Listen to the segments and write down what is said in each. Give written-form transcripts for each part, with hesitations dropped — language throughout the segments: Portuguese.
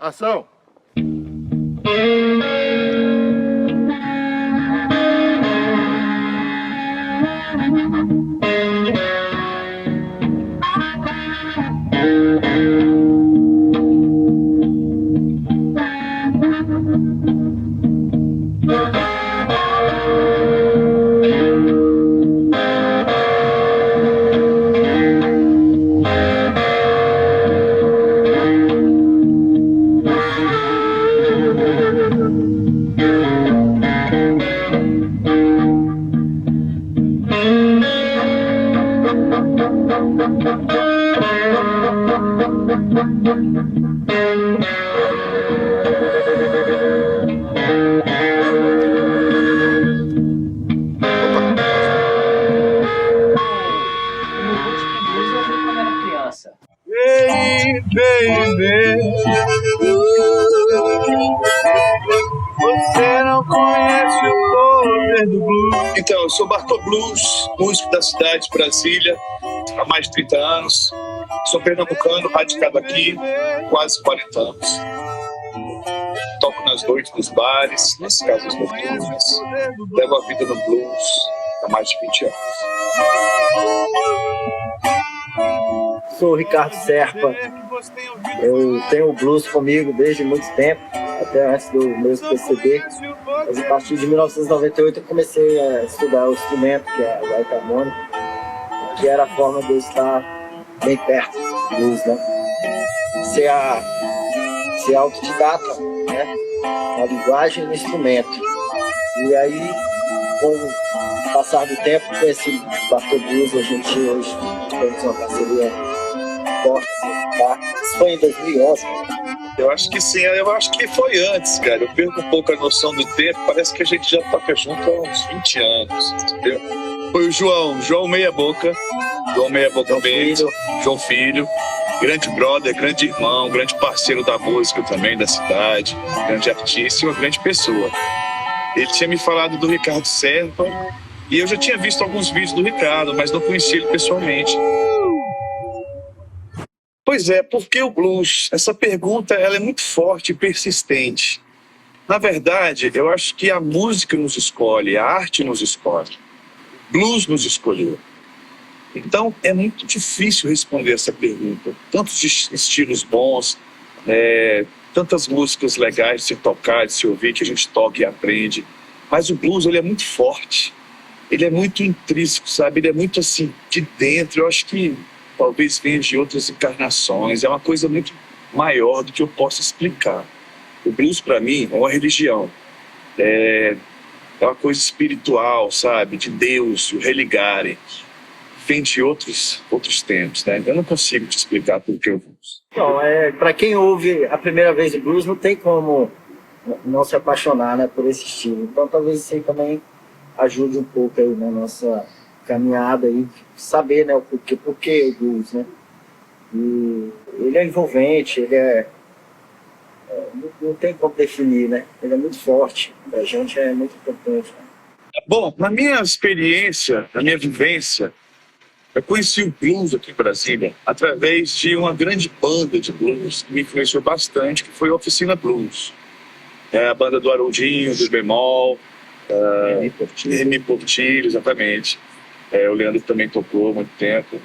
Ação! Hey, baby, você não conhece o poder do blues. Então, eu sou Bartô Blues, músico da cidade de Brasília, há mais de 30 anos. Sou pernambucano, radicado aqui, quase 40 anos. Toco nas noites dos bares, nas casas noturnas. Levo a vida no blues há mais de 20 anos. Sou o Ricardo Serpa, eu tenho o blues comigo desde muito tempo, até antes do meu PCB, mas a partir de 1998 eu comecei a estudar o instrumento, que é a gaita harmônica, que era a forma de eu estar bem perto do blues, né? Ser autodidata, né? A linguagem e o instrumento. E aí, com o passar do tempo, com esse Bartô Blues, a gente hoje temos uma parceria forte, tá? Isso foi em 2011. Eu acho que sim, eu acho que foi antes, cara. Eu perco um pouco a noção do tempo, parece que a gente já toca junto há uns 20 anos, entendeu? Foi o João Meia Boca Bento, João Filho, grande brother, grande irmão, grande parceiro da música também, da cidade, grande artista e uma grande pessoa. Ele tinha me falado do Ricardo Serpa e eu já tinha visto alguns vídeos do Ricardo, mas não conhecia ele pessoalmente. Pois é, por que o blues? Essa pergunta ela é muito forte e persistente. Na verdade, eu acho que a música nos escolhe, a arte nos escolhe. Blues nos escolheu. Então, é muito difícil responder essa pergunta. Tantos estilos bons, tantas músicas legais de se tocar, de se ouvir, que a gente toca e aprende. Mas o blues, ele é muito forte. Ele é muito intrínseco, sabe? Ele é muito assim, de dentro. Eu acho que talvez venha de outras encarnações. É uma coisa muito maior do que eu posso explicar. O blues, para mim, é uma religião. É uma coisa espiritual, sabe? De Deus, o religare. Vem de outros tempos, né? Eu não consigo te explicar por que o blues. Então, para quem ouve a primeira vez o blues, não tem como não se apaixonar, né, por esse estilo. Então, talvez isso aí também ajude um pouco aí na nossa caminhada e saber, né, o porquê o blues, né? E ele é envolvente, não tem como definir, né? Ele é muito forte, a gente é muito importante. Né? Bom, na minha experiência, na minha vivência, eu conheci o blues aqui em Brasília através de uma grande banda de blues que me influenciou bastante, que foi a Oficina Blues. É a banda do Haroldinho, do Bemol, M. Portilho, exatamente. O Leandro também tocou há muito tempo.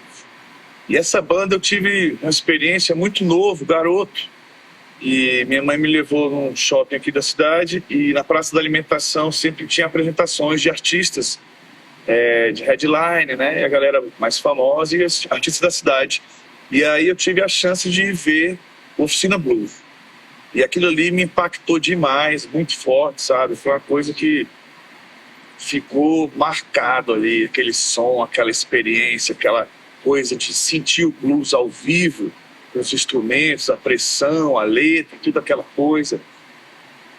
E essa banda eu tive uma experiência muito novo, garoto. E minha mãe me levou num shopping aqui da cidade e na Praça da Alimentação sempre tinha apresentações de artistas de headline, né? E a galera mais famosa e os artistas da cidade. E aí eu tive a chance de ver Oficina Blues. E aquilo ali me impactou demais, muito forte, sabe? Foi uma coisa que ficou marcado ali, aquele som, aquela experiência, aquela coisa de sentir o blues ao vivo, os instrumentos, a pressão, a letra, tudo aquela coisa.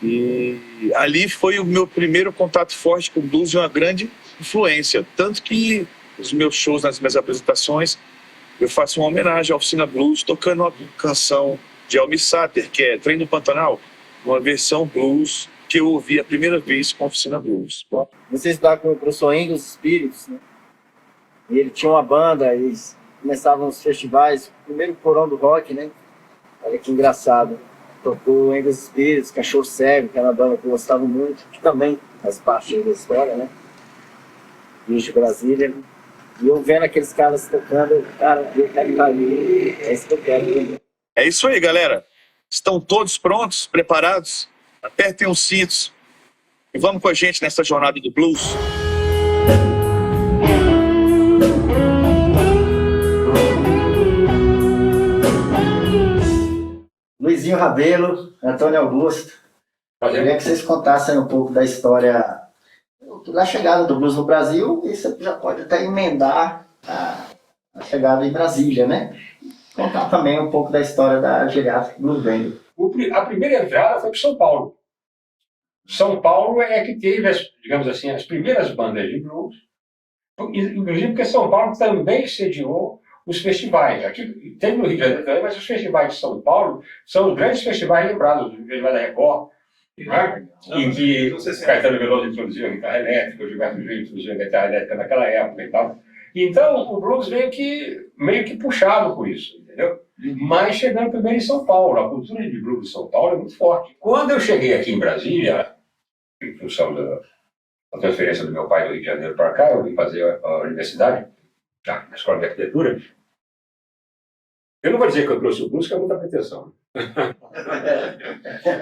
E ali foi o meu primeiro contato forte com o blues e uma grande influência. Tanto que os meus shows, nas minhas apresentações, eu faço uma homenagem à Oficina Blues, tocando uma canção de Almi Sater, que é Trem do Pantanal, uma versão blues que eu ouvi a primeira vez com a Oficina Blues. Você estudava com o professor Engels Espíritos, né? E ele tinha uma banda, eles começavam os festivais, primeiro Porão do Rock, né? Olha que engraçado. tocou Angels Spirits, Cachorro Cego, que era uma banda que eu gostava muito, que também faz parte da história, né? Blues de Brasília. E eu vendo aqueles caras tocando, cara, eu quero estar ali, é isso que eu quero. Né? É isso aí, galera. Estão todos prontos, preparados? Apertem os cintos e vamos com a gente nessa jornada do blues. Luizinho Rabelo, Antônio Augusto. Eu queria que vocês contassem um pouco da história da chegada do blues no Brasil, e você já pode até emendar a chegada em Brasília, né? Contar também um pouco da história da Geriatric Blues Band. A primeira entrada foi para São Paulo. São Paulo é que teve, digamos assim, as primeiras bandas de blues, inclusive porque São Paulo também sediou os festivais. Aqui tem no Rio de Janeiro também, mas os festivais de São Paulo são os grandes festivais lembrados, o Festival da Record, né? Em que Caetano Veloso introduziu a guitarra elétrica, o Gilberto Gil introduziu a guitarra elétrica naquela época e tal. Então, o blues meio que puxado por isso, entendeu? Mas chegando primeiro em São Paulo, a cultura de blues de São Paulo é muito forte. Quando eu cheguei aqui em Brasília, em função da transferência do meu pai do Rio de Janeiro para cá, eu vim fazer a universidade, na Escola de Arquitetura. Eu não vou dizer que eu trouxe o blues, que é muita pretensão.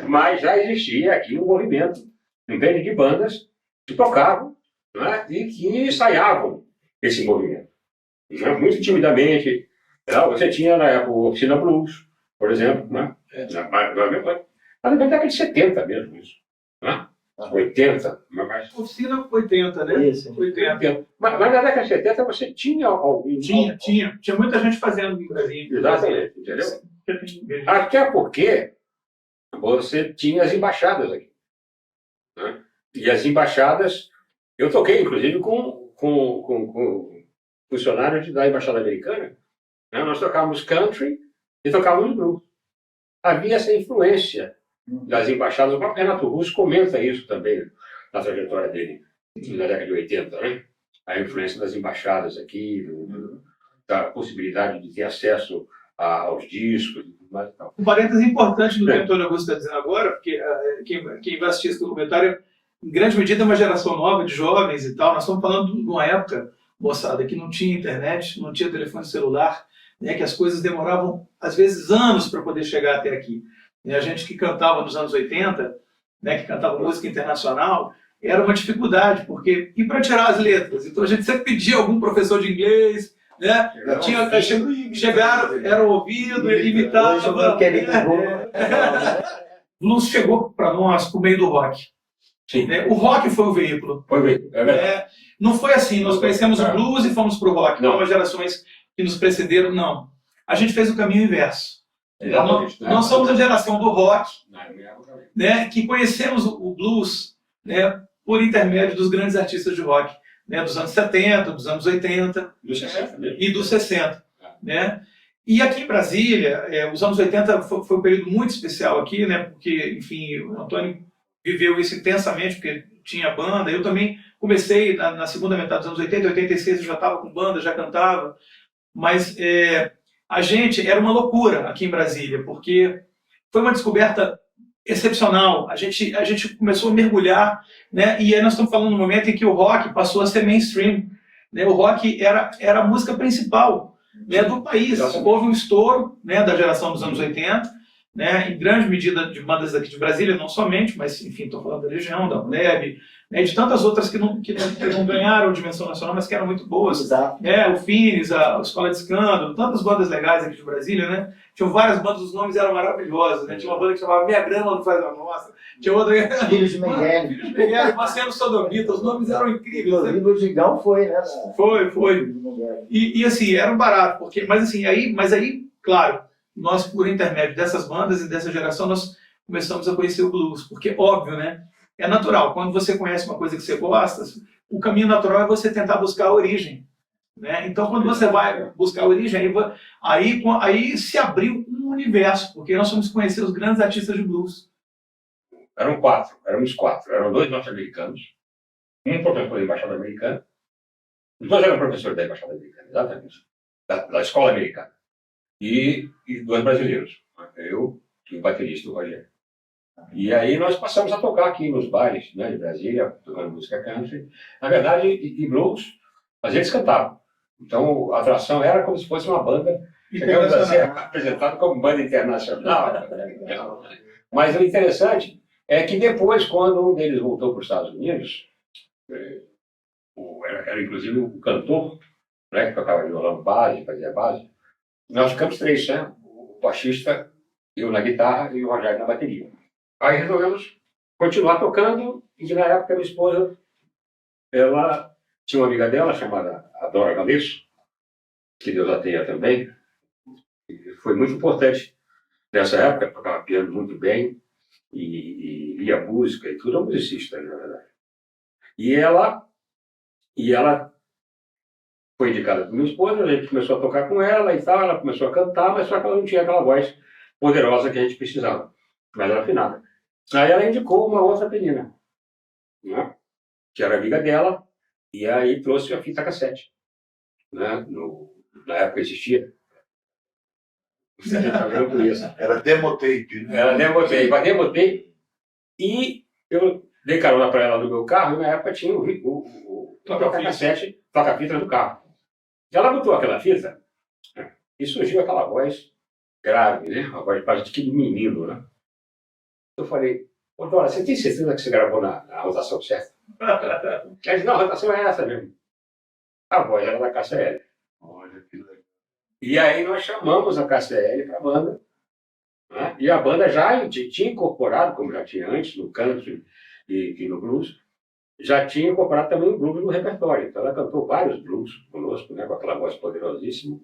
Mas já existia aqui um movimento, entende, de bandas que tocavam, né, e que ensaiavam esse movimento. Né, muito timidamente. Você tinha na época o Oficina Blues, por exemplo, né? Na década de 70 mesmo isso. Né? 80, mas... Oficina 80, né? Isso. 80. Mas na década de 70 você tinha algum... Tinha muita gente fazendo em Brasília. Exatamente, entendeu? Até porque você tinha as embaixadas aqui. Né? E as embaixadas... Eu toquei, inclusive, com funcionários da Embaixada Americana. Né? Nós tocávamos country e tocávamos blues. Havia essa influência das embaixadas. O próprio Renato Russo comenta isso também na trajetória dele, na década de 80, né? A influência das embaixadas aqui, da possibilidade de ter acesso aos discos e tudo mais e tal. Um parênteses importante do que o Antônio Augusto está dizendo agora, porque quem vai assistir esse documentário, em grande medida, é uma geração nova de jovens e tal. Nós estamos falando de uma época, moçada, que não tinha internet, não tinha telefone celular, né, que as coisas demoravam, às vezes, anos para poder chegar até aqui. E a gente que cantava nos anos 80, né, que cantava música internacional, era uma dificuldade, porque... E para tirar as letras? Então a gente sempre pedia algum professor de inglês, né? Chegaram, era ouvido, imitava. Blues chegou para nós por meio do rock. Sim. Né? O rock foi o veículo. Foi o veículo, é verdade. Não foi assim, nós conhecemos o blues e fomos para o rock, Não. como as gerações que nos precederam, não. A gente fez o caminho inverso. Nós somos a geração do rock, né, que conhecemos o blues, né, por intermédio dos grandes artistas de rock, né, dos anos 70, dos anos 80 e dos 60. Né? E aqui em Brasília, os anos 80 foi um período muito especial aqui, né, porque, enfim, o Antônio viveu isso intensamente, porque tinha banda. Eu também comecei na segunda metade dos anos 80, 86 eu já estava com banda, já cantava, mas a gente era uma loucura aqui em Brasília, porque foi uma descoberta excepcional. A gente começou a mergulhar, né? E aí nós estamos falando no momento em que o rock passou a ser mainstream, né? O rock era a música principal, né, do país. Houve um estouro, né, da geração dos anos 80, né, em grande medida de bandas daqui de Brasília, não somente, mas enfim, estou falando da Legião, da Plebe, né, de tantas outras que não ganharam dimensão nacional, mas que eram muito boas. Exato. O Fines, a Escola de Escândalo, tantas bandas legais aqui de Brasília, né? Tinham várias bandas, os nomes eram maravilhosos, né? Tinha uma banda que chamava Minha Grama Não Faz a Nossa, tinha outra... Filhos de Miguel. Filhos de Miguel, Marcelo Sodomita, os nomes eram incríveis. Inclusive o Digão foi, né? Foi. E assim, era um barato, porque, mas aí, claro, nós, por intermédio dessas bandas e dessa geração, nós começamos a conhecer o blues, porque, óbvio, né? É natural, quando você conhece uma coisa que você gosta, o caminho natural é você tentar buscar a origem. Né? Então, quando você vai buscar a origem, aí se abriu um universo, porque nós fomos conhecer os grandes artistas de blues. Éramos quatro. Eram 2 norte-americanos, um professor da Embaixada Americana, os 2 eram professores da Embaixada Americana, exatamente, da Escola Americana, e 2 brasileiros. Eu, e o baterista, o Rogério. E aí nós passamos a tocar aqui nos bares, né, de Brasília, tocando música country. Na verdade, e blues, mas eles cantavam. Então a atração era como se fosse uma banda, chegamos a ser apresentado como banda internacional. Mas o interessante é que depois, quando um deles voltou para os Estados Unidos, era inclusive o cantor, né, que tocava violão base, fazia base, nós ficamos três, né? O baixista, eu na guitarra e o Rogério na bateria. Aí resolvemos continuar tocando, e na época minha esposa, ela tinha uma amiga dela chamada Dora Galesso, que Deus a tenha também, e foi muito importante nessa época, tocava piano muito bem, e lia música e tudo, é uma musicista, na verdade. E ela foi indicada por minha esposa, a gente começou a tocar com ela e tal, ela começou a cantar, mas só que ela não tinha aquela voz poderosa que a gente precisava, mas era afinada. Aí ela indicou uma outra menina, né, que era amiga dela, e aí trouxe a fita cassete. Né, na época existia. Você está vendo por isso. Era demotape, né? Era demotape, e eu dei carona para ela no meu carro, e na época tinha o toca-cassete, toca-fita do carro. Ela botou aquela fita, né, e surgiu aquela voz grave, né? Uma voz quase de menino, né? Eu falei, ô Dora, você tem certeza que você gravou na rotação certa? Ela disse, não, a rotação é essa mesmo. A voz era da Cássia Eller. Olha que legal. E aí nós chamamos a Cássia Eller para a banda, né? E a banda já tinha incorporado, como já tinha antes, no country e no blues, já tinha incorporado também o blues no repertório. Então ela cantou vários blues conosco, né, com aquela voz poderosíssima.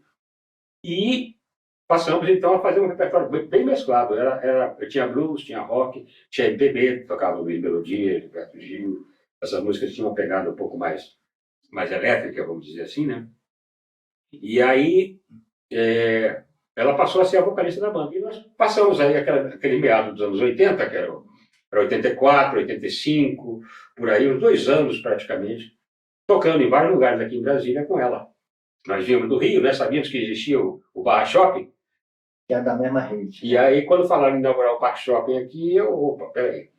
E passamos então a fazer um repertório bem mesclado. Tinha blues, tinha rock, tinha MPB, tocava melodia, Gilberto Gil. Essas músicas tinham uma pegada um pouco mais elétrica, vamos dizer assim, né? E aí ela passou a ser a vocalista da banda. E nós passamos aí aquele meado dos anos 80, que era 84, 85, por aí, uns 2 anos praticamente, tocando em vários lugares aqui em Brasília com ela. Nós viemos do Rio, né? Sabíamos que existia o Barra Shopping. Que é da mesma rede. E aí, quando falaram em inaugurar o Parque Shopping aqui, opa, peraí,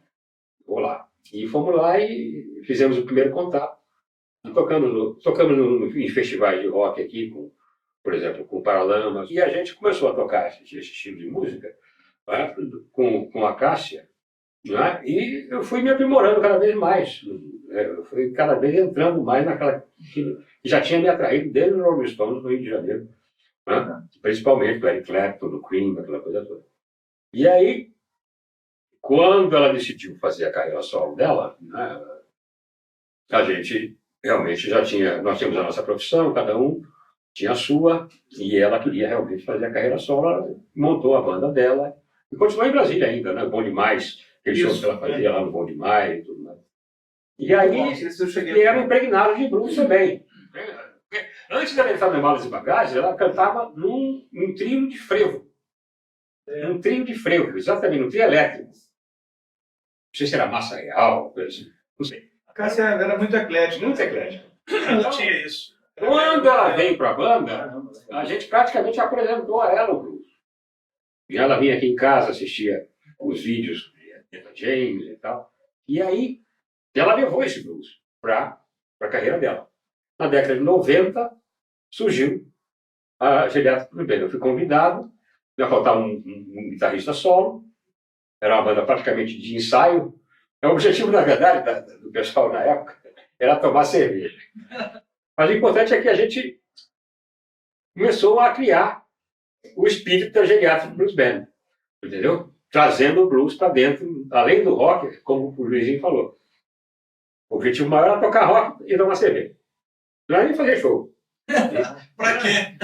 vou lá. E fomos lá e fizemos o primeiro contato. E tocamos em festivais de rock aqui, por exemplo, com o Paralamas. E a gente começou a tocar esse estilo de música, né, com a Cássia. Né, e eu fui me aprimorando cada vez mais. Eu fui cada vez entrando mais naquela que já tinha me atraído desde os Rolling Stones no Rio de Janeiro. Né, principalmente do Eric Clapton, do Cream, aquela coisa toda. E aí, quando ela decidiu fazer a carreira solo dela, né, a gente realmente nós tínhamos a nossa profissão, cada um tinha a sua, e ela queria realmente fazer a carreira solo, ela montou a banda dela, e continuou em Brasília ainda, né, Bom Demais, aquele show que ela fazia lá no Bom Demais e tudo mais. E aí, ele era impregnado de blues também. Antes dela entrar no Malas e Bagagens, ela cantava num trio de frevo. Um trio de frevo, exatamente, um trio elétrico. Não sei se era massa real, coisa assim, não sei. A Cássia era muito eclética. Muito eclética. Ela tinha isso. Quando ela veio para a banda, a gente praticamente apresentou a ela o blues. E ela vinha aqui em casa, assistia os vídeos de Etta James e tal. E aí, ela levou esse blues para a carreira dela. Na década de 90, surgiu a Geriátrica do Bem. Eu fui convidado, ia faltar um guitarrista solo, era uma banda praticamente de ensaio. O objetivo, na verdade, do pessoal na época, era tomar cerveja. Mas o importante é que a gente começou a criar o espírito da Geriátrica Blues Band, entendeu? Trazendo o blues para dentro, além do rock, como o Luizinho falou. O objetivo maior era tocar rock e tomar cerveja. Não era nem fazer show. Pra quê?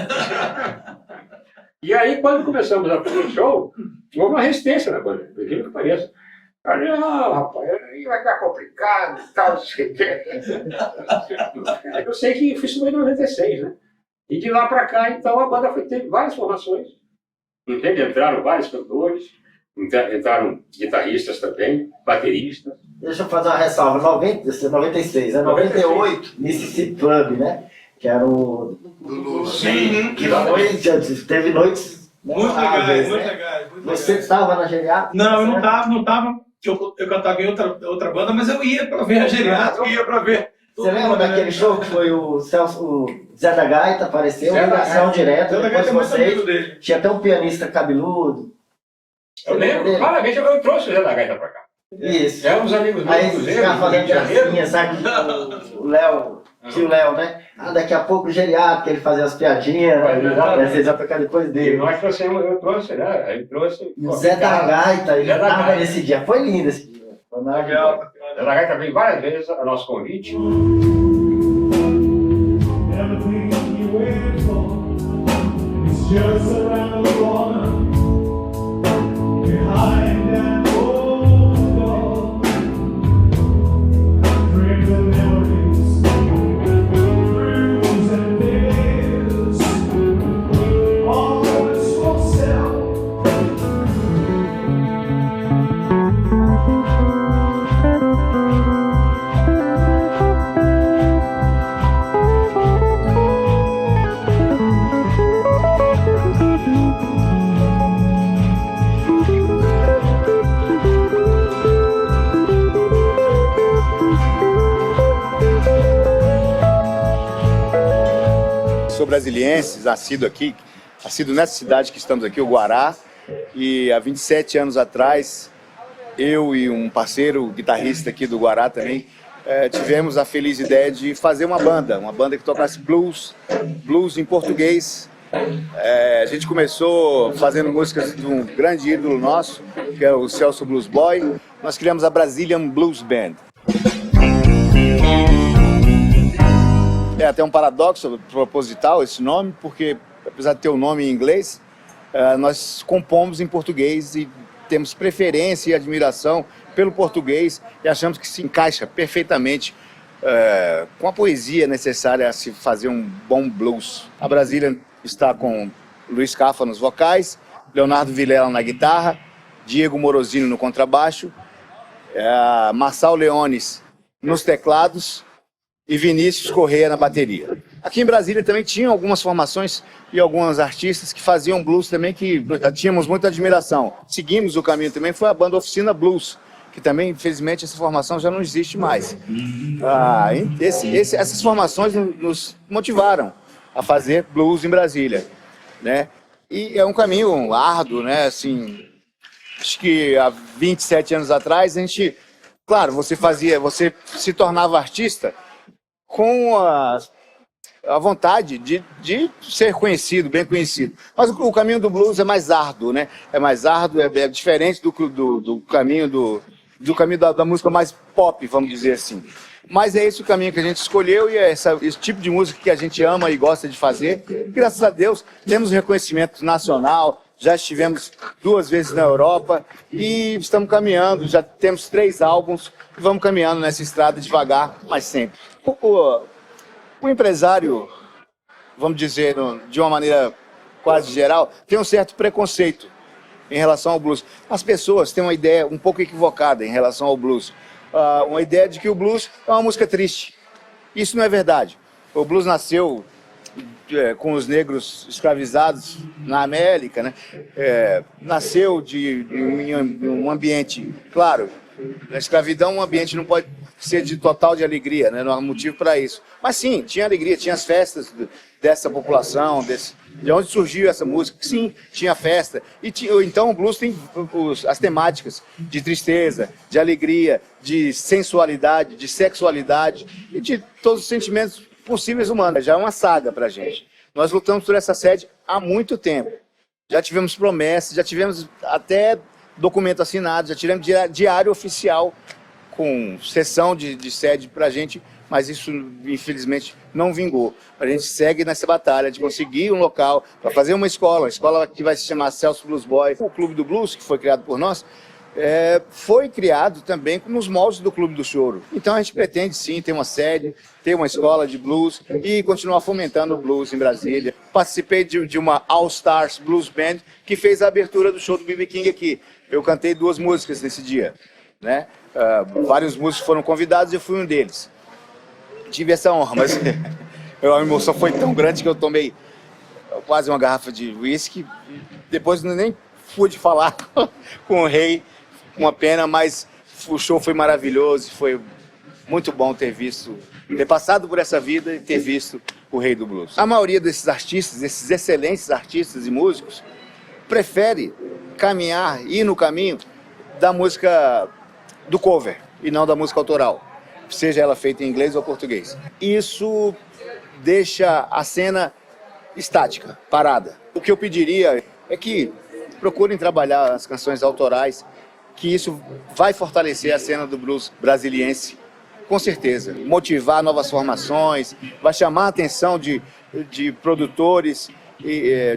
E aí, quando começamos a fazer show, houve uma resistência na banda, por aquilo que pareça. Não, rapaz, aí vai ficar complicado e tal. Eu sei que isso foi em 96, né? E de lá para cá, então, a banda teve várias formações. Entende? Entraram vários cantores, entraram guitarristas também, bateristas. Deixa eu fazer uma ressalva. 96, né? 98, Mississippi Club, né? Que era o... Do Lula. Sim, que teve noites Muito legais, muito legais. Você estava na geriátrica? Não, eu não tava. Eu cantava em outra banda, mas eu ia para ver a geriátrica, eu ia para ver. Você lembra daquele show que foi o Zé da Gaita apareceu, ligação direta, depois vocês, tinha até um pianista cabeludo. Eu lembro, claramente, eu trouxe o Zé da Gaita pra cá. Isso. É uns amigos meus. Aí eles ficavam fazendo gracinha, sabe? O Léo, tio Léo, né? Daqui a pouco o geriátrico, ele fazia as piadinhas, né? Vocês vão tocar depois E dele. nós trouxemos, eu trouxe, né? Aí trouxe. E o Zé da Gaita, ele estava nesse dia. Foi lindo esse dia. Foi maravilhoso. O Zé da Gaita veio várias vezes a nosso convite. Everything you wait for is just around the corner, behind that old door. Dreams and memories, dreams and fears, all this for sale. Sou brasiliense, nascido aqui, nascido nessa cidade que estamos aqui, o Guará, e há 27 anos atrás, eu e um parceiro guitarrista aqui do Guará também, tivemos a feliz ideia de fazer uma banda que tocasse blues em português. A gente começou fazendo músicas de um grande ídolo nosso, que é o Celso Blues Boy. Nós criamos a Brazilian Blues Band. É até um paradoxo proposital esse nome, porque apesar de ter o nome em inglês, nós compomos em português e temos preferência e admiração pelo português e achamos que se encaixa perfeitamente com a poesia necessária a se fazer um bom blues. A Brasília está com Luiz Cafa nos vocais, Leonardo Vilela na guitarra, Diego Morosino no contrabaixo, Marçal Leones nos teclados e Vinícius Correia na bateria. Aqui em Brasília também tinham algumas formações e alguns artistas que faziam blues também, que tínhamos muita admiração. Seguimos o caminho também, foi a banda Oficina Blues, que também, infelizmente, essa formação já não existe mais. Essas formações nos motivaram a fazer blues em Brasília, né? E é um caminho árduo, né? Assim, acho que há 27 anos atrás, a gente... Claro, você se tornava artista com a vontade de ser conhecido, bem conhecido. Mas o caminho do blues é mais árduo, né? É mais árduo, é diferente do caminho da música mais pop, vamos dizer assim. Mas é esse o caminho que a gente escolheu e é esse tipo de música que a gente ama e gosta de fazer. Graças a Deus, temos reconhecimento nacional, já estivemos 2 vezes na Europa e estamos caminhando, já temos 3 álbuns e vamos caminhando nessa estrada devagar, mas sempre. O empresário, vamos dizer de uma maneira quase geral, tem um certo preconceito em relação ao blues. As pessoas têm uma ideia um pouco equivocada em relação ao blues. Uma ideia de que o blues é uma música triste. Isso não é verdade. O blues nasceu com os negros escravizados na América, né? Nasceu em um ambiente, claro, na escravidão um ambiente não pode ser de total de alegria, né? Não há motivo para isso. Mas sim, tinha alegria, tinha as festas dessa população, de onde surgiu essa música. Sim, tinha festa. Então o blues tem as temáticas de tristeza, de alegria, de sensualidade, de sexualidade e de todos os sentimentos possíveis humanos. Já é uma saga pra gente. Nós lutamos por essa sede há muito tempo. Já tivemos promessas, já tivemos até documento assinado, já tivemos diário oficial com sessão de sede pra gente, mas isso infelizmente não vingou. A gente segue nessa batalha de conseguir um local para fazer uma escola que vai se chamar Celso Blues Boy. O Clube do Blues, que foi criado por nós, foi criado também nos moldes do Clube do Choro. Então a gente pretende sim ter uma sede, ter uma escola de blues e continuar fomentando o blues em Brasília. Participei de uma All Stars Blues Band que fez a abertura do show do B.B. King aqui. Eu cantei 2 músicas nesse dia, né? Vários músicos foram convidados e eu fui um deles. Tive essa honra, mas a emoção foi tão grande que eu tomei quase uma garrafa de whisky. Depois nem pude falar com o rei, uma pena, mas o show foi maravilhoso, foi muito bom ter passado por essa vida e ter visto o rei do blues. A maioria desses artistas, esses excelentes artistas e músicos, prefere ir no caminho da música do cover e não da música autoral, seja ela feita em inglês ou português. Isso deixa a cena estática, parada. O que eu pediria é que procurem trabalhar as canções autorais, que isso vai fortalecer a cena do blues brasiliense, com certeza. Motivar novas formações, vai chamar a atenção de produtores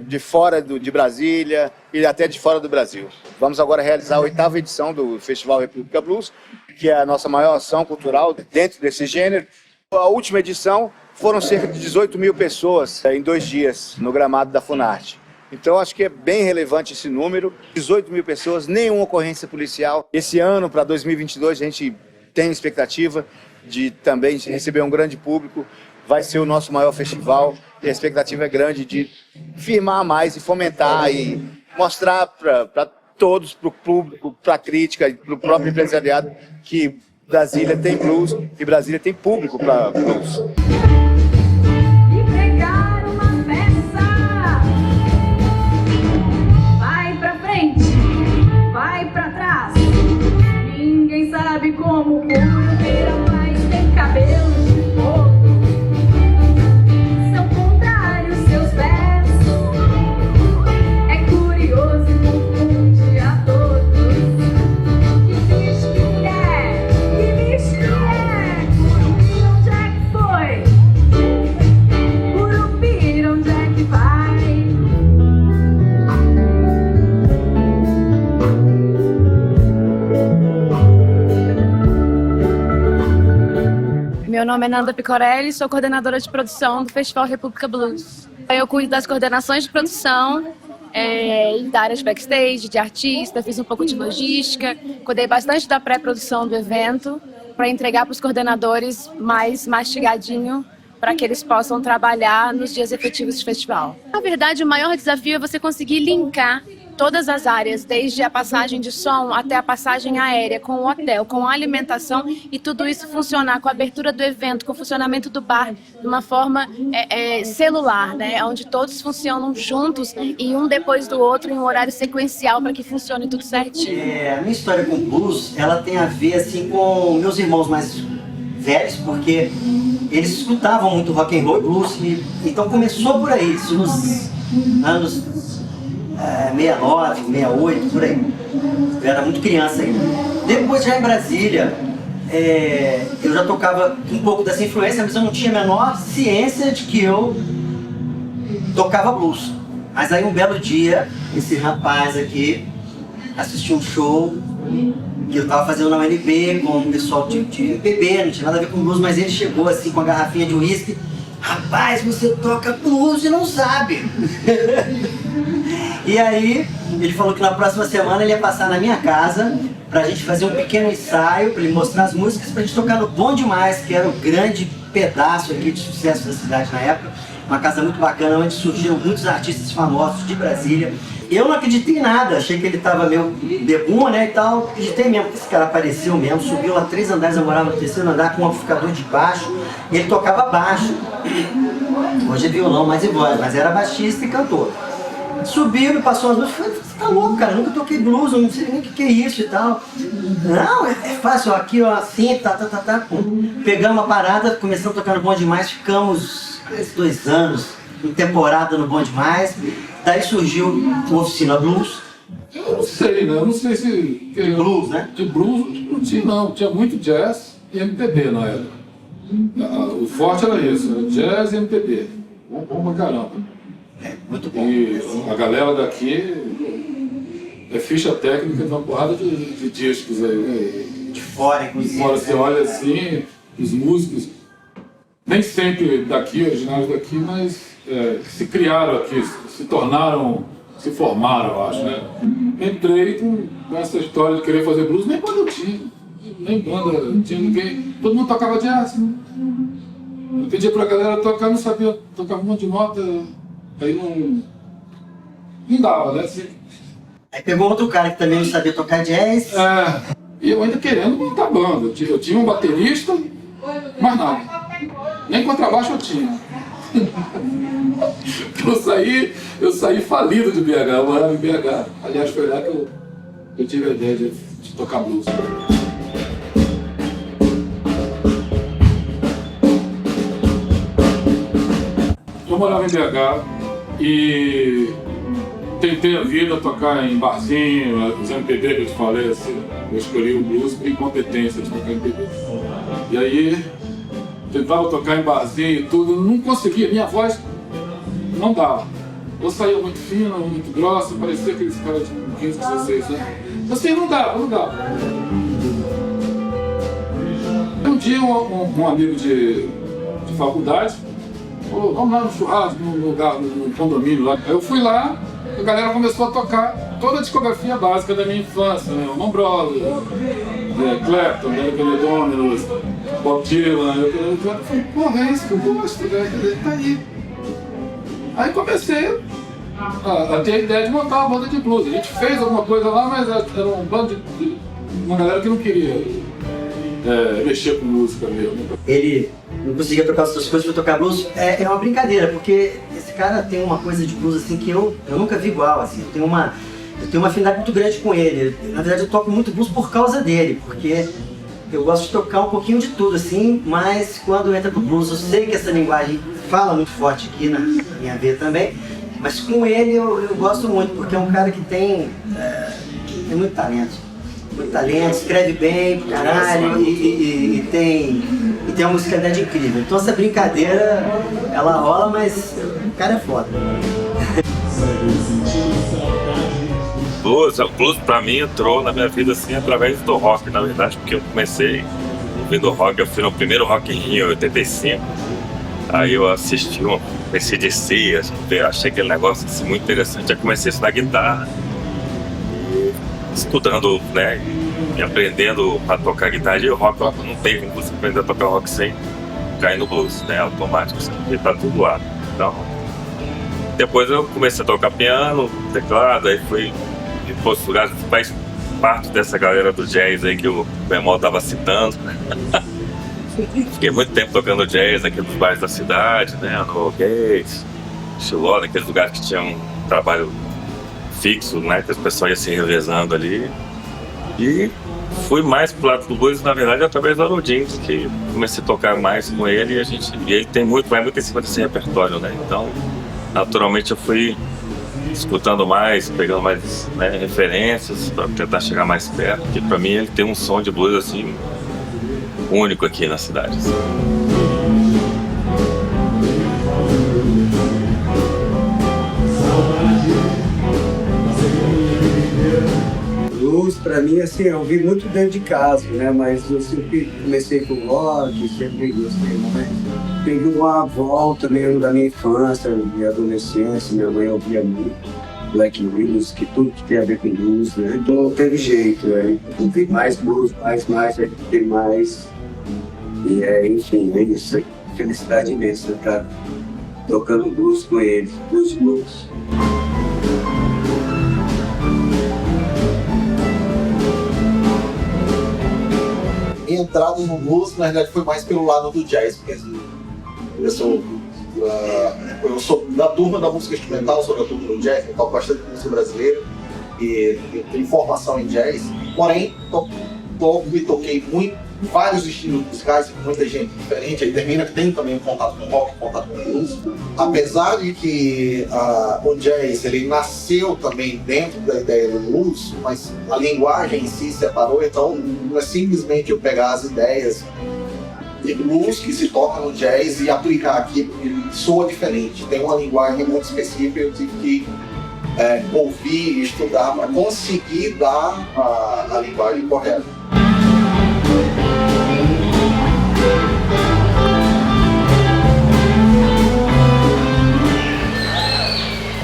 de fora de Brasília e até de fora do Brasil. Vamos agora realizar a 8ª edição do Festival República Blues, que é a nossa maior ação cultural dentro desse gênero. A última edição foram cerca de 18 mil pessoas em 2 dias no gramado da Funarte. Então acho que é bem relevante esse número, 18 mil pessoas, nenhuma ocorrência policial. Esse ano, para 2022, a gente tem expectativa de também receber um grande público, vai ser o nosso maior festival e a expectativa é grande de firmar mais e fomentar e mostrar para todos, para o público, para a crítica e para o próprio empresariado que Brasília tem blues e Brasília tem público para blues. Sabe como curteira, mas tem cabelo de fogo. São contrários seus versos. É curioso e confunde a todos. Que diz que é, que diz que é. Curupira, onde é que foi? Curupira, onde é que vai? Meu nome é Nanda Picorelli, sou coordenadora de produção do Festival República Blues. Eu cuido das coordenações de produção, da área de backstage, de artista, fiz um pouco de logística, cuidei bastante da pré-produção do evento para entregar para os coordenadores mais mastigadinho para que eles possam trabalhar nos dias efetivos de festival. Na verdade, o maior desafio é você conseguir linkar todas as áreas, desde a passagem de som até a passagem aérea, com o hotel, com a alimentação, e tudo isso funcionar com a abertura do evento, com o funcionamento do bar, de uma forma celular, né? Onde todos funcionam juntos e um depois do outro em um horário sequencial para que funcione tudo certinho. A minha história com o blues, ela tem a ver assim com meus irmãos mais velhos, porque eles escutavam muito rock and roll e blues, então começou por aí, isso nos anos 69, 68, por aí. Eu era muito criança ainda. Depois, já em Brasília, eu já tocava um pouco dessa influência, mas eu não tinha a menor ciência de que eu tocava blues. Mas aí um belo dia, esse rapaz aqui assistiu um show que eu tava fazendo na UNB com o pessoal de bebê, não tinha nada a ver com blues, mas ele chegou assim com a garrafinha de uísque. Rapaz, você toca blues e não sabe. E aí, ele falou que na próxima semana ele ia passar na minha casa pra gente fazer um pequeno ensaio, pra ele mostrar as músicas, pra gente tocar no Bom Demais, que era um grande pedaço aqui de sucesso da cidade na época. Uma casa muito bacana, onde surgiram muitos artistas famosos de Brasília. Eu não acreditei em nada, achei que ele tava meio bebum, né, e tal. Acreditei mesmo que esse cara apareceu mesmo, subiu lá 3 andares, eu morava no 3º andar com um amplificador de baixo, e ele tocava baixo. Hoje é violão, mais e voz, mas era baixista e cantor. Subiu, me passou as músicas, falei, você tá louco, cara, nunca toquei blues, eu não sei nem o que é isso e tal. Não, é fácil, ó, aqui, ó, assim, tá. Pegamos a parada, começamos a tocar no Bom Demais, ficamos 2 anos em temporada no Bom Demais. Daí surgiu uma oficina blues. Eu não sei, né? Eu não sei se... Blues, né? De blues não tinha, não. Tinha muito jazz e MPB na época. O forte era isso, jazz e MPB. Bom pra caramba. Muito bom. E a galera daqui é ficha técnica de uma porrada de discos aí. De fora, inclusive. Fora, você olha assim, os músicos, nem sempre daqui, originários daqui, mas se criaram aqui, se tornaram, se formaram, eu acho, né? Entrei com essa história de querer fazer blues, nem banda eu tinha, nem banda, não tinha ninguém, todo mundo tocava jazz, né? Eu pedia pra galera tocar, não sabia, tocava um monte de nota, Aí não dava, né? Assim, Aí pegou outro cara que também não sabia tocar jazz. e eu ainda querendo montar banda. Eu tinha um baterista, mais nada. Nem contrabaixo eu tinha. Eu saí falido de BH, eu morava em BH. Aliás, foi lá que eu tive a ideia de tocar blues. Eu morava em BH e tentei a vida tocar em barzinho, os MPB que eu te falei, assim. Eu escolhi o blues por incompetência de tocar em MPB. E aí, tentava tocar em barzinho e tudo, não conseguia, minha voz não dava. Eu saía muito fina, muito grossa, parecia aqueles caras de 15, 16, né? Assim, não dava. Um dia, um amigo de faculdade falou, vamos lá no churrasco, no condomínio lá. Aí eu fui lá, a galera começou a tocar toda a discografia básica da minha infância, né? Allman Brothers, Clapton, Benny Dominos, Bob Dylan. Eu falei, porra, é isso que eu gosto, né? Tá aí. Aí comecei a ter a ideia de montar uma banda de blues. A gente fez alguma coisa lá, mas era um bando de uma galera que não queria mexer com música mesmo. Ele não conseguia tocar as suas coisas para tocar blues. É uma brincadeira, porque esse cara tem uma coisa de blues assim que eu nunca vi igual. Assim. Eu tenho uma afinidade muito grande com ele. Na verdade, eu toco muito blues por causa dele, porque eu gosto de tocar um pouquinho de tudo, assim, mas quando entra pro blues, eu sei que essa linguagem fala muito forte aqui na minha veia também, mas com ele eu gosto muito, porque é um cara que tem muito talento. Muito talento, escreve bem, caralho, e tem uma musicalidade incrível. Então essa brincadeira, ela rola, mas o cara é foda. O blues pra mim entrou na minha vida assim através do rock, na verdade, porque eu comecei ouvindo rock, eu fui no primeiro Rock in Rio em 85. Aí eu assisti um AC/DC, achei aquele negócio assim, muito interessante. Aí comecei a estudar guitarra, estudando, né, e aprendendo a tocar guitarra e rock. Não tem como você aprender a tocar rock sem cair no blues, né, automático, porque tá tudo lá. Então, depois eu comecei a tocar piano, teclado, aí fui em outros lugares, faz parte dessa galera do jazz aí que o meu irmão tava citando. Fiquei muito tempo tocando jazz aqui nos bairros da cidade, né, no Gates, Chiló, naqueles lugares que tinham um trabalho fixo, né, que as pessoas iam se revezando ali. E fui mais pro lado do blues, na verdade, através do Haroldinho, que comecei a tocar mais com ele e ele tem muito em cima desse repertório, né, então naturalmente eu fui escutando mais, pegando mais, né, referências para tentar chegar mais perto, porque para mim ele tem um som de blues assim único aqui na cidade. Blues pra mim assim, eu ouvi muito dentro de casa, né? Mas eu sempre comecei com rock, sempre gostei mais. Peguei uma volta mesmo da minha infância, minha adolescência, minha mãe ouvia muito Black Blues, que tudo que tem a ver com blues, né? Então não teve jeito, né? Ouvi mais blues, tem mais. E enfim, é isso aí. Felicidade imensa estar tocando blues com eles, blues. Minha entrada no blues, na verdade, foi mais pelo lado do jazz mesmo. Eu sou da turma da música instrumental, sou da turma do jazz, eu toco bastante música brasileira e tenho formação em jazz. Porém, toco e toquei vários estilos musicais, com muita gente diferente. Aí termina que tem também um contato com rock, contato com blues. Apesar de que o jazz ele nasceu também dentro da ideia do blues, mas a linguagem em si separou, então não é simplesmente eu pegar as ideias de blues que se toca no jazz e aplicar aqui, porque ele soa diferente, tem uma linguagem muito específica, eu tive que ouvir e estudar para conseguir dar a linguagem correta.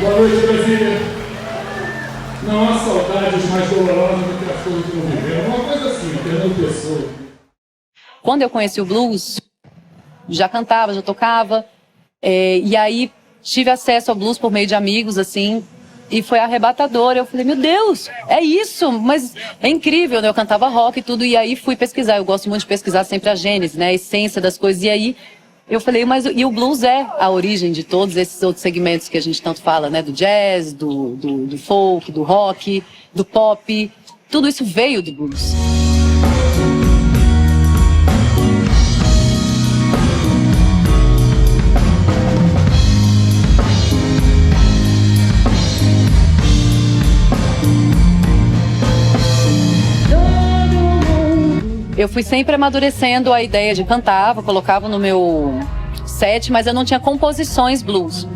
Boa noite, Brasília. Não há saudades mais dolorosas do que as coisas que não viveram. Uma coisa assim, Fernando Pessoa. Quando eu conheci o blues, já cantava, já tocava, e aí tive acesso ao blues por meio de amigos, assim, e foi arrebatador. Eu falei, meu Deus, é isso, mas é incrível, né? Eu cantava rock e tudo, e aí fui pesquisar. Eu gosto muito de pesquisar sempre a gênese, né? A essência das coisas. E aí eu falei, mas e o blues é a origem de todos esses outros segmentos que a gente tanto fala, né? Do jazz, do folk, do rock, do pop. Tudo isso veio do blues. Eu fui sempre amadurecendo a ideia de cantar, colocava no meu set, mas eu não tinha composições blues.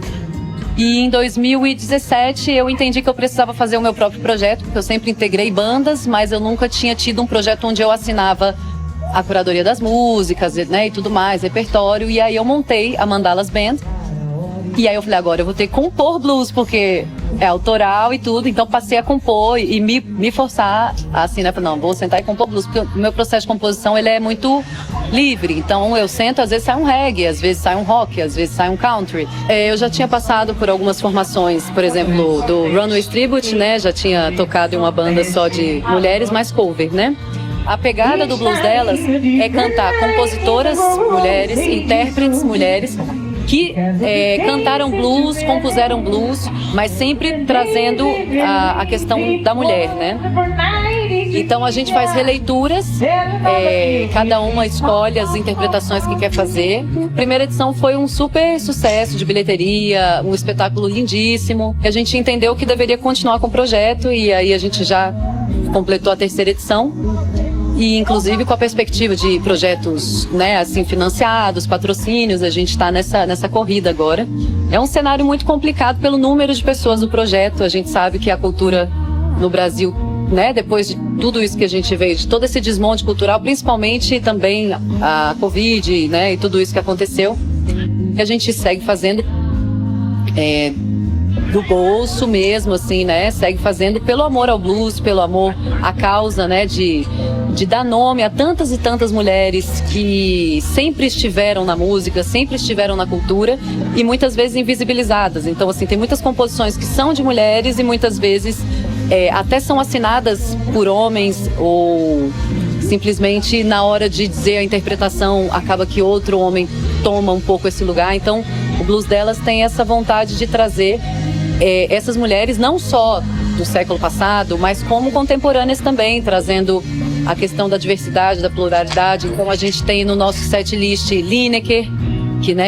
E em 2017 eu entendi que eu precisava fazer o meu próprio projeto, porque eu sempre integrei bandas, mas eu nunca tinha tido um projeto onde eu assinava a curadoria das músicas, né, e tudo mais, repertório. E aí eu montei a Mandalas Band. E aí eu falei, agora eu vou ter que compor blues, porque é autoral e tudo, então passei a compor e me forçar assim, né? Não, vou sentar e compor blues, porque o meu processo de composição, ele é muito livre. Então eu sento, às vezes sai um reggae, às vezes sai um rock, às vezes sai um country. Eu já tinha passado por algumas formações, por exemplo, do Runaway Tribute, né? Já tinha tocado em uma banda só de mulheres, mais cover, né? A pegada do blues delas é cantar compositoras mulheres, intérpretes mulheres, que cantaram blues, compuseram blues, mas sempre trazendo a questão da mulher, né? Então a gente faz releituras, cada uma escolhe as interpretações que quer fazer. A primeira edição foi um super sucesso de bilheteria, um espetáculo lindíssimo. A gente entendeu que deveria continuar com o projeto e aí a gente já completou a terceira edição. E inclusive com a perspectiva de projetos, né, assim, financiados, patrocínios, a gente está nessa corrida agora. É um cenário muito complicado pelo número de pessoas do projeto. A gente sabe que a cultura no Brasil, né, depois de tudo isso que a gente veio, de todo esse desmonte cultural, principalmente também a Covid, né, e tudo isso que aconteceu, que a gente segue fazendo do bolso mesmo, assim, né? Segue fazendo pelo amor ao blues, pelo amor à causa, né? De dar nome a tantas e tantas mulheres que sempre estiveram na música, sempre estiveram na cultura e muitas vezes invisibilizadas. Então, assim, tem muitas composições que são de mulheres e muitas vezes até são assinadas por homens ou simplesmente na hora de dizer a interpretação acaba que outro homem toma um pouco esse lugar. Então, o blues delas tem essa vontade de trazer essas mulheres não só do século passado, mas como contemporâneas também, trazendo a questão da diversidade, da pluralidade. Então a gente tem no nosso set list Lineker,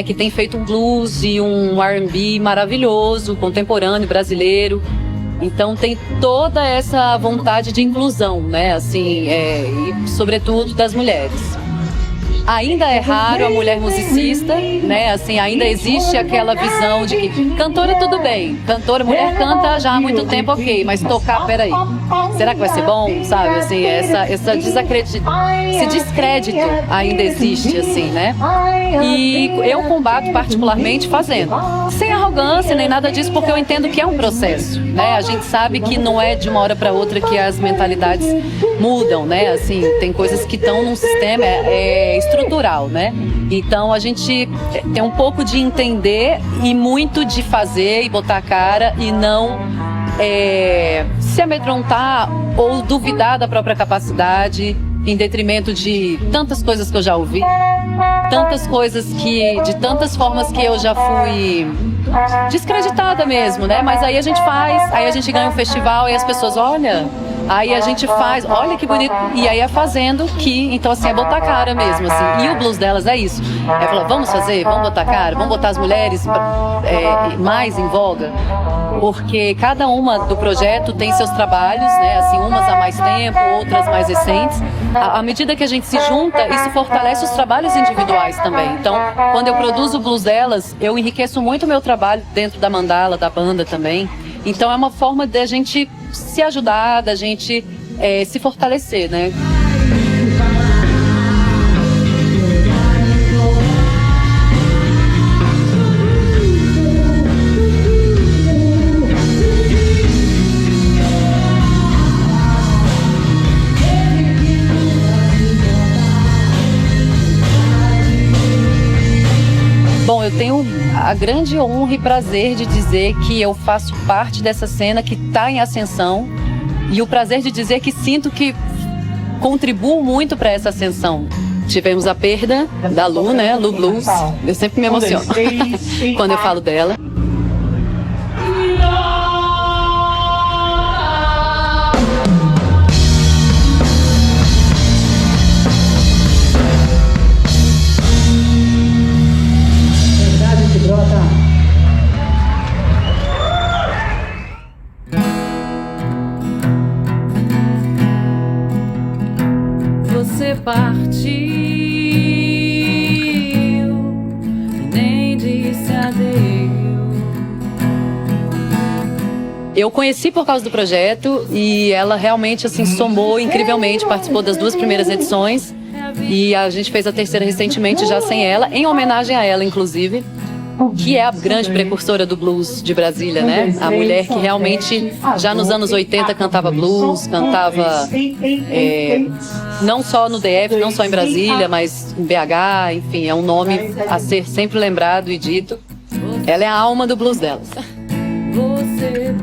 que tem feito um blues e um R&B maravilhoso, contemporâneo, brasileiro. Então tem toda essa vontade de inclusão, né, assim, e sobretudo das mulheres. Ainda é raro a mulher musicista, né? Assim, ainda existe aquela visão de que cantora tudo bem, cantora, mulher canta já há muito tempo, ok, mas tocar, peraí, será que vai ser bom, sabe? Assim, esse descrédito ainda existe, assim, né? E eu combato particularmente fazendo, sem arrogância nem nada disso, porque eu entendo que é um processo, né? A gente sabe que não é de uma hora para outra que as mentalidades mudam, né? Assim, tem coisas que estão num sistema estrutural, né? Então a gente tem um pouco de entender e muito de fazer e botar a cara e não se amedrontar ou duvidar da própria capacidade em detrimento de tantas coisas que eu já ouvi, tantas coisas de tantas formas que eu já fui descreditada mesmo, né? Mas aí a gente faz, aí a gente ganha um festival e as pessoas, olha, aí a gente faz, olha que bonito, e aí é fazendo que, então assim, é botar a cara mesmo, assim, e o blues delas é isso, é falar, vamos fazer, vamos botar a cara, vamos botar as mulheres mais em voga, porque cada uma do projeto tem seus trabalhos, né, assim, umas há mais tempo, outras mais recentes, à medida que a gente se junta, isso fortalece os trabalhos individuais também, então, quando eu produzo o blues delas, eu enriqueço muito o meu trabalho dentro da mandala, da banda também, então é uma forma de a gente se ajudar, da gente se fortalecer, né? Bom, eu tenho a grande honra e prazer de dizer que eu faço parte dessa cena que está em ascensão e o prazer de dizer que sinto que contribuo muito para essa ascensão. Tivemos a perda da Lu, né? Lu Blues. Eu sempre me emociono quando eu falo dela. Verdade que brota. Você partiu e nem disse adeus. Eu conheci por causa do projeto e ela realmente assim somou incrivelmente, participou das 2 primeiras edições e a gente fez a terceira recentemente já sem ela, em homenagem a ela inclusive, que é a grande precursora do blues de Brasília, né? A mulher que realmente já nos anos 80 cantava blues, cantava não só no DF, não só em Brasília, mas em BH, enfim, é um nome a ser sempre lembrado e dito. Ela é a alma do blues delas. Você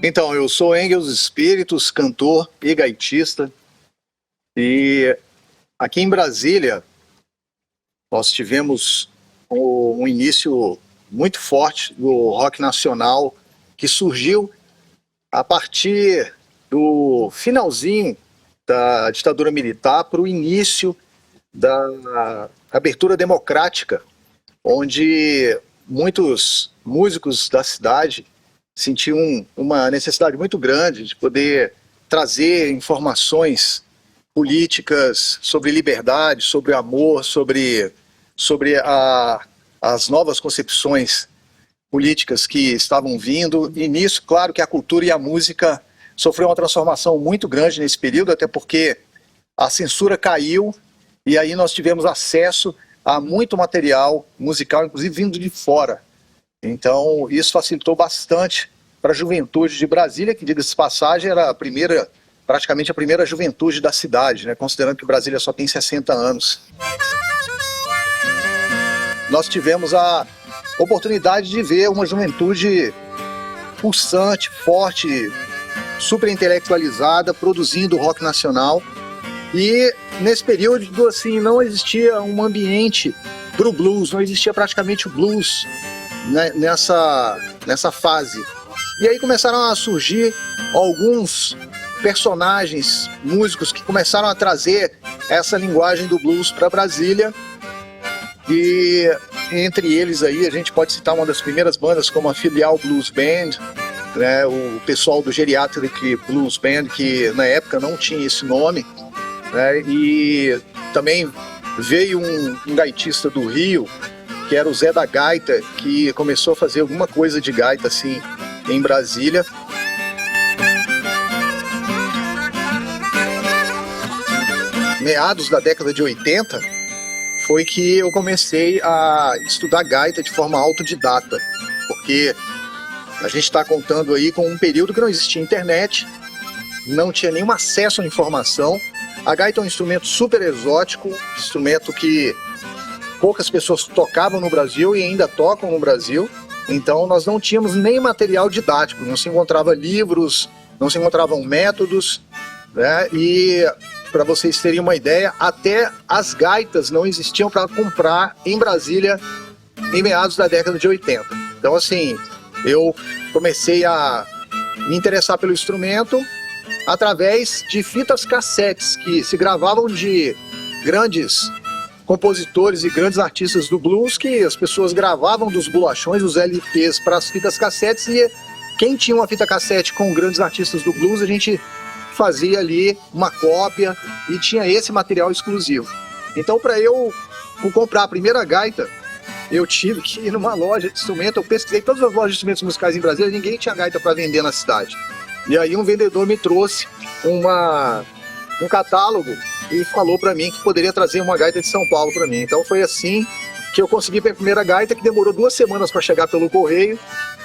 Então, eu sou Engels Espíritos, cantor e gaitista. E aqui em Brasília, nós tivemos um início muito forte do rock nacional, que surgiu a partir do finalzinho da ditadura militar para o início da abertura democrática, onde muitos músicos da cidade sentiam uma necessidade muito grande de poder trazer informações políticas sobre liberdade, sobre amor, sobre as novas concepções políticas que estavam vindo. E nisso, claro que a cultura e a música sofreu uma transformação muito grande nesse período, até porque a censura caiu e aí nós tivemos acesso a muito material musical, inclusive vindo de fora. Então, isso facilitou bastante para a juventude de Brasília, que, diga-se de passagem, era praticamente a primeira juventude da cidade, né, considerando que Brasília só tem 60 anos. Nós tivemos a oportunidade de ver uma juventude pulsante, forte, super intelectualizada, produzindo rock nacional. E nesse período, assim, não existia um ambiente para o blues, não existia praticamente o blues, né, nessa fase. E aí começaram a surgir alguns personagens, músicos, que começaram a trazer essa linguagem do blues para Brasília. E entre eles aí a gente pode citar uma das primeiras bandas como a Filial Blues Band, né, o pessoal do Geriatric Blues Band, que na época não tinha esse nome, né, e também veio um gaitista do Rio, que era o Zé da Gaita, que começou a fazer alguma coisa de gaita assim em Brasília. Meados da década de 80 foi que eu comecei a estudar gaita de forma autodidata, porque a gente está contando aí com um período que não existia internet, não tinha nenhum acesso à informação. A gaita é um instrumento super exótico, instrumento que poucas pessoas tocavam no Brasil e ainda tocam no Brasil. Então nós não tínhamos nem material didático, não se encontrava livros, não se encontravam métodos, né? E para vocês terem uma ideia, até as gaitas não existiam para comprar em Brasília em meados da década de 80. Então assim, eu comecei a me interessar pelo instrumento através de fitas cassetes que se gravavam de grandes compositores e grandes artistas do blues, que as pessoas gravavam dos bolachões, os LPs, para as fitas cassetes, e quem tinha uma fita cassete com grandes artistas do blues, a gente fazia ali uma cópia e tinha esse material exclusivo. Então, para eu comprar a primeira gaita, eu tive que ir numa loja de instrumento. Eu pesquisei todas as lojas de instrumentos musicais em Brasília, ninguém tinha gaita para vender na cidade. E aí um vendedor me trouxe um catálogo e falou para mim que poderia trazer uma gaita de São Paulo para mim. Então foi assim que eu consegui minha primeira gaita, que demorou 2 semanas para chegar pelo correio.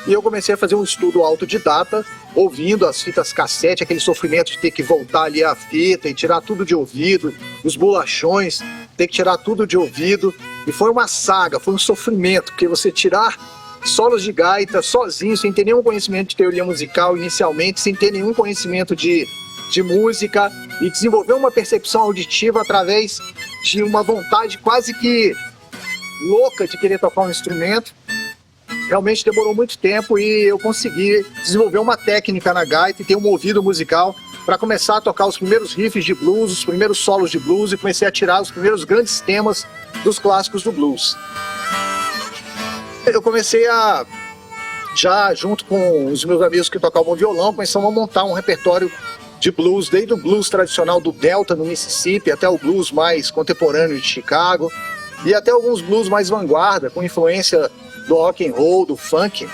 E eu comecei a fazer um estudo autodidata, ouvindo as fitas cassete, aquele sofrimento de ter que voltar ali a fita e tirar tudo de ouvido, os bolachões, ter que tirar tudo de ouvido. E foi uma saga, foi um sofrimento, porque você tirar solos de gaita sozinho, sem ter nenhum conhecimento de teoria musical inicialmente, sem ter nenhum conhecimento de música, e desenvolver uma percepção auditiva através de uma vontade quase que louca de querer tocar um instrumento. Realmente demorou muito tempo e eu consegui desenvolver uma técnica na gaita e ter um ouvido musical para começar a tocar os primeiros riffs de blues, os primeiros solos de blues, e comecei a tirar os primeiros grandes temas dos clássicos do blues. Eu comecei já junto com os meus amigos que tocavam violão, começamos a montar um repertório de blues, desde o blues tradicional do Delta, no Mississippi, até o blues mais contemporâneo de Chicago, e até alguns blues mais vanguarda, com influência do rock and roll, do funk.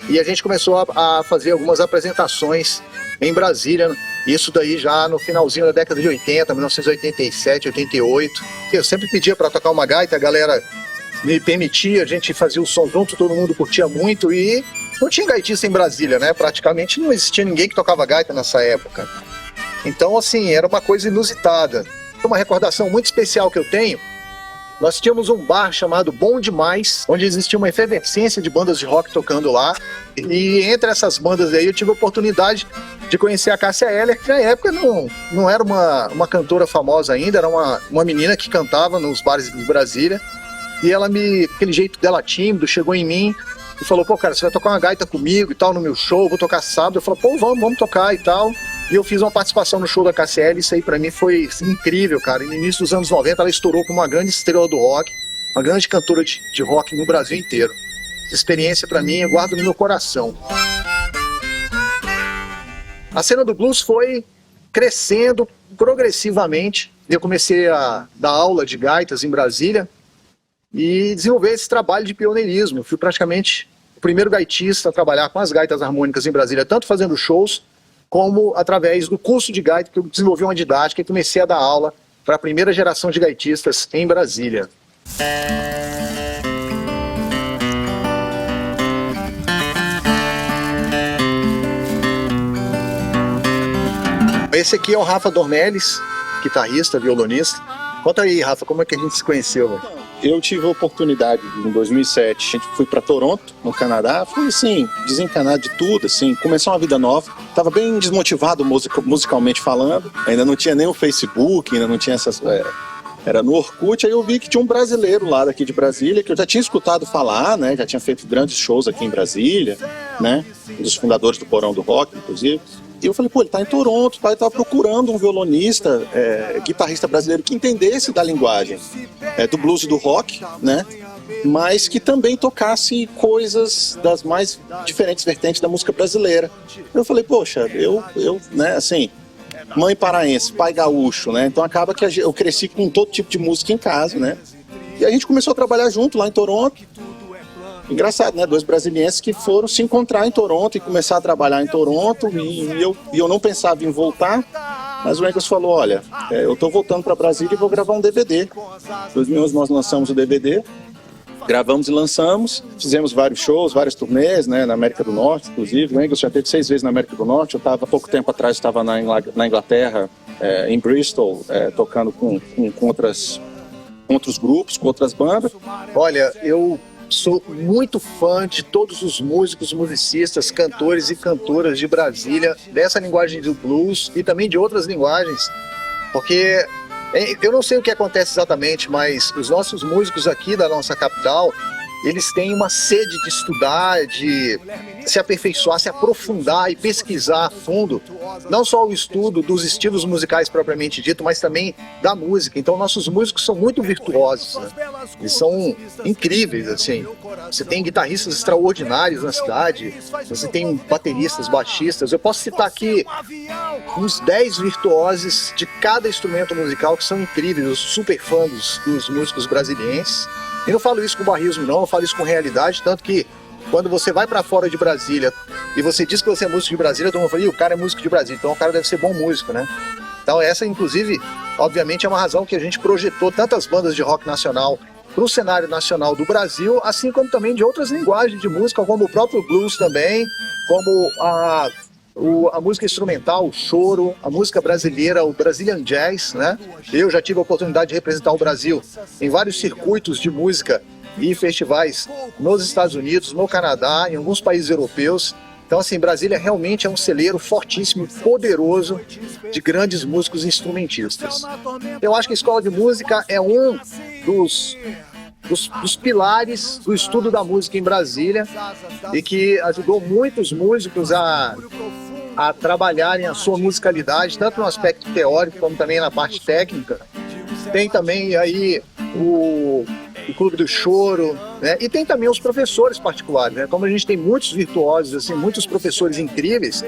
E a gente começou a fazer algumas apresentações em Brasília, isso daí já no finalzinho da década de 80, 1987, 88. Eu sempre pedia para tocar uma gaita, a galera me permitia, a gente fazia o som junto, todo mundo curtia muito, e não tinha gaitista em Brasília, né? Praticamente não existia ninguém que tocava gaita nessa época. Então, assim, era uma coisa inusitada. Uma recordação muito especial que eu tenho: nós tínhamos um bar chamado Bom Demais, onde existia uma efervescência de bandas de rock tocando lá. E entre essas bandas aí eu tive a oportunidade de conhecer a Cássia Eller, que na época não era uma cantora famosa ainda, era uma menina que cantava nos bares de Brasília. E ela aquele jeito dela tímido, chegou em mim e falou: pô, cara, você vai tocar uma gaita comigo e tal no meu show, vou tocar sábado. Eu falei: pô, vamos tocar e tal. E eu fiz uma participação no show da KCL, isso aí pra mim foi incrível, cara. E no início dos anos 90 ela estourou como uma grande estrela do rock, uma grande cantora de rock no Brasil inteiro. Essa experiência pra mim eu guardo no meu coração. A cena do blues foi crescendo progressivamente. Eu comecei a dar aula de gaitas em Brasília e desenvolver esse trabalho de pioneirismo. Eu fui praticamente o primeiro gaitista a trabalhar com as gaitas harmônicas em Brasília, tanto fazendo shows como através do curso de gaita, que eu desenvolvi uma didática e comecei a dar aula para a primeira geração de gaitistas em Brasília. Esse aqui é o Rafa Dornelles, guitarrista, violonista. Conta aí, Rafa, como é que a gente se conheceu? Eu tive a oportunidade, em 2007, a gente foi para Toronto, no Canadá, fui assim, desencanado de tudo, assim, começar uma vida nova. Tava bem desmotivado musicalmente falando, ainda não tinha nem o Facebook, ainda não tinha essas... Era no Orkut, aí eu vi que tinha um brasileiro lá daqui de Brasília, que eu já tinha escutado falar, né, já tinha feito grandes shows aqui em Brasília, né, um dos fundadores do Porão do Rock, inclusive. E eu falei: pô, ele tá em Toronto, ele tava procurando um violonista, guitarrista brasileiro que entendesse da linguagem do blues e do rock, né? Mas que também tocasse coisas das mais diferentes vertentes da música brasileira. Eu falei: poxa, eu né, assim, mãe paraense, pai gaúcho, né? Então acaba que eu cresci com todo tipo de música em casa, né? E a gente começou a trabalhar junto lá em Toronto. Engraçado, né? 2 brasilienses que foram se encontrar em Toronto e começar a trabalhar em Toronto, e eu não pensava em voltar, mas o Angus falou: olha, eu tô voltando para Brasília e vou gravar um DVD. Em 2011 nós lançamos o DVD, gravamos e lançamos, fizemos vários shows, várias turnês, né, na América do Norte, inclusive. O Angus já teve 6 vezes na América do Norte. Eu estava, há pouco tempo atrás, estava na Inglaterra, em Bristol, tocando com outros grupos, com outras bandas. Olha, eu sou muito fã de todos os músicos, musicistas, cantores e cantoras de Brasília, dessa linguagem do blues e também de outras linguagens, porque eu não sei o que acontece exatamente, mas os nossos músicos aqui da nossa capital, eles têm uma sede de estudar, de se aperfeiçoar, se aprofundar e pesquisar a fundo, não só o estudo dos estilos musicais propriamente dito, mas também da música. Então nossos músicos são muito virtuosos, né? Eles são incríveis, assim. Você tem guitarristas extraordinários na cidade, você tem bateristas, baixistas. Eu posso citar aqui uns 10 virtuosos de cada instrumento musical que são incríveis. Eu sou super fã dos músicos brasilienses. E não falo isso com barrismo não, eu falo isso com realidade, tanto que quando você vai para fora de Brasília e você diz que você é músico de Brasília, todo mundo fala, o cara é músico de Brasília, então o cara deve ser bom músico, né? Então essa, inclusive, obviamente é uma razão que a gente projetou tantas bandas de rock nacional para o cenário nacional do Brasil, assim como também de outras linguagens de música, como o próprio blues também, como a música instrumental, o choro, a música brasileira, o Brazilian Jazz, né? Eu já tive a oportunidade de representar o Brasil em vários circuitos de música e festivais nos Estados Unidos, no Canadá, em alguns países europeus. Então, assim, Brasília realmente é um celeiro fortíssimo, poderoso de grandes músicos e instrumentistas. Eu acho que a escola de música é um dos pilares do estudo da música em Brasília e que ajudou muitos músicos a trabalharem a sua musicalidade, tanto no aspecto teórico como também na parte técnica. Tem também aí o Clube do Choro, né? E tem também os professores particulares, né? Como a gente tem muitos virtuosos, assim, muitos professores incríveis,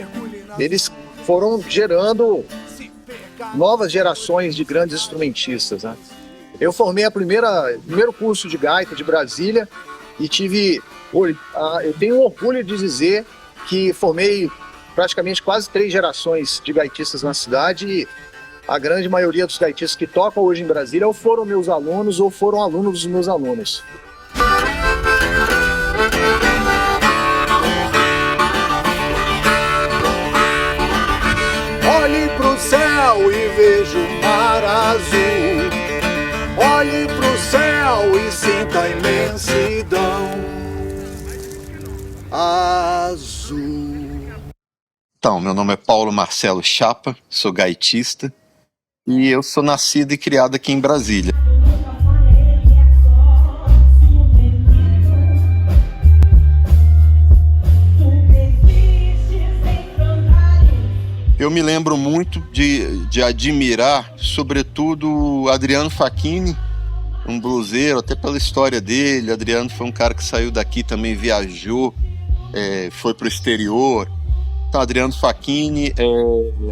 eles foram gerando novas gerações de grandes instrumentistas, né? Eu formei o primeiro curso de gaita de Brasília e eu tenho orgulho de dizer que formei praticamente quase 3 gerações de gaitistas na cidade e a grande maioria dos gaitistas que tocam hoje em Brasília ou foram meus alunos ou foram alunos dos meus alunos. Olhe pro céu e vejo o mar azul. Olhe pro céu e sinta a imensidão azul. Então, meu nome é Paulo Marcelo Chapa, sou gaitista e eu sou nascido e criado aqui em Brasília. Eu me lembro muito de admirar, sobretudo, Adriano Facchini, um bluseiro, até pela história dele. Adriano foi um cara que saiu daqui, também viajou, foi para o exterior. Então, Adriano Facchini,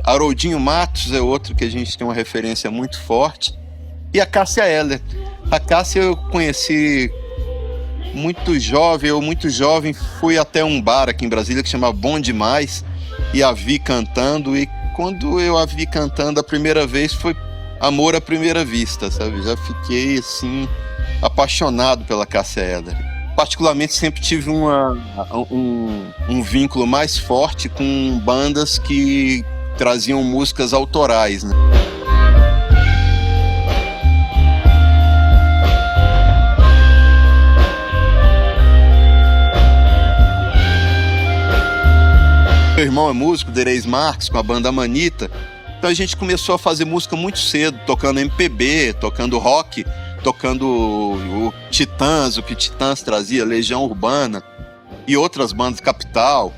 Haroldinho Matos é outro que a gente tem uma referência muito forte. E a Cássia Eller. A Cássia eu conheci muito jovem, fui até um bar aqui em Brasília que chama Bom Demais e a vi cantando. E quando eu a vi cantando a primeira vez foi amor à primeira vista, sabe? Já fiquei assim apaixonado pela Cássia Eller. Particularmente sempre tive um vínculo mais forte com bandas que traziam músicas autorais, né? Meu irmão é músico, Derez Marques, com a banda Manita. Então a gente começou a fazer música muito cedo, tocando MPB, tocando rock, tocando o Titãs, o que Titãs trazia, Legião Urbana e outras bandas, Capital.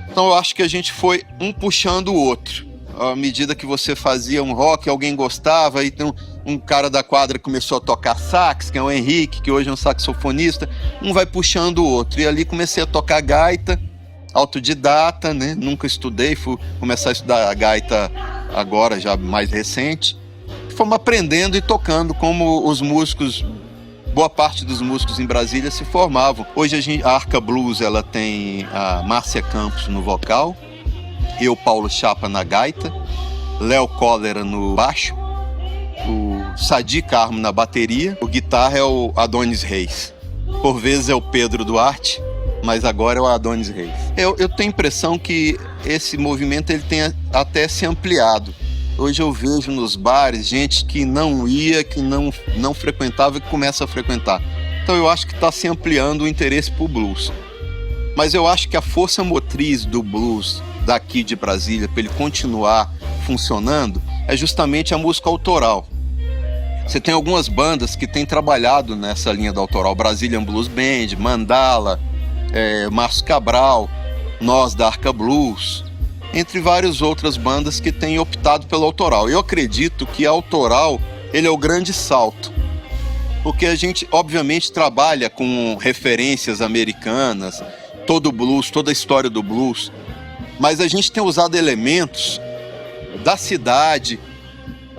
Então eu acho que a gente foi um puxando o outro. À medida que você fazia um rock, alguém gostava, e um cara da quadra começou a tocar sax, que é o Henrique, que hoje é um saxofonista, um vai puxando o outro. E ali comecei a tocar gaita, autodidata, né? Nunca estudei, fui começar a estudar a gaita agora, já mais recente. Fomos aprendendo e tocando como os músicos, boa parte dos músicos em Brasília se formavam. Hoje a Arca Blues, ela tem a Márcia Campos no vocal, eu, Paulo Chapa, na gaita, Léo Cólera no baixo, o Sadi Carmo na bateria, o guitarra é o Adonis Reis. Por vezes é o Pedro Duarte, mas agora é o Adonis Reis. Eu tenho a impressão que esse movimento ele tem até se ampliado. Hoje eu vejo nos bares gente que não ia, que não frequentava, que começa a frequentar. Então eu acho que está se ampliando o interesse por blues. Mas eu acho que a força motriz do blues daqui de Brasília, para ele continuar funcionando, é justamente a música autoral. Você tem algumas bandas que têm trabalhado nessa linha do autoral. Brazilian Blues Band, Mandala, Márcio Cabral, Nós da Arca Blues, entre várias outras bandas que têm optado pelo autoral. Eu acredito que autoral, ele é o grande salto. Porque a gente, obviamente, trabalha com referências americanas, todo o blues, toda a história do blues, mas a gente tem usado elementos da cidade.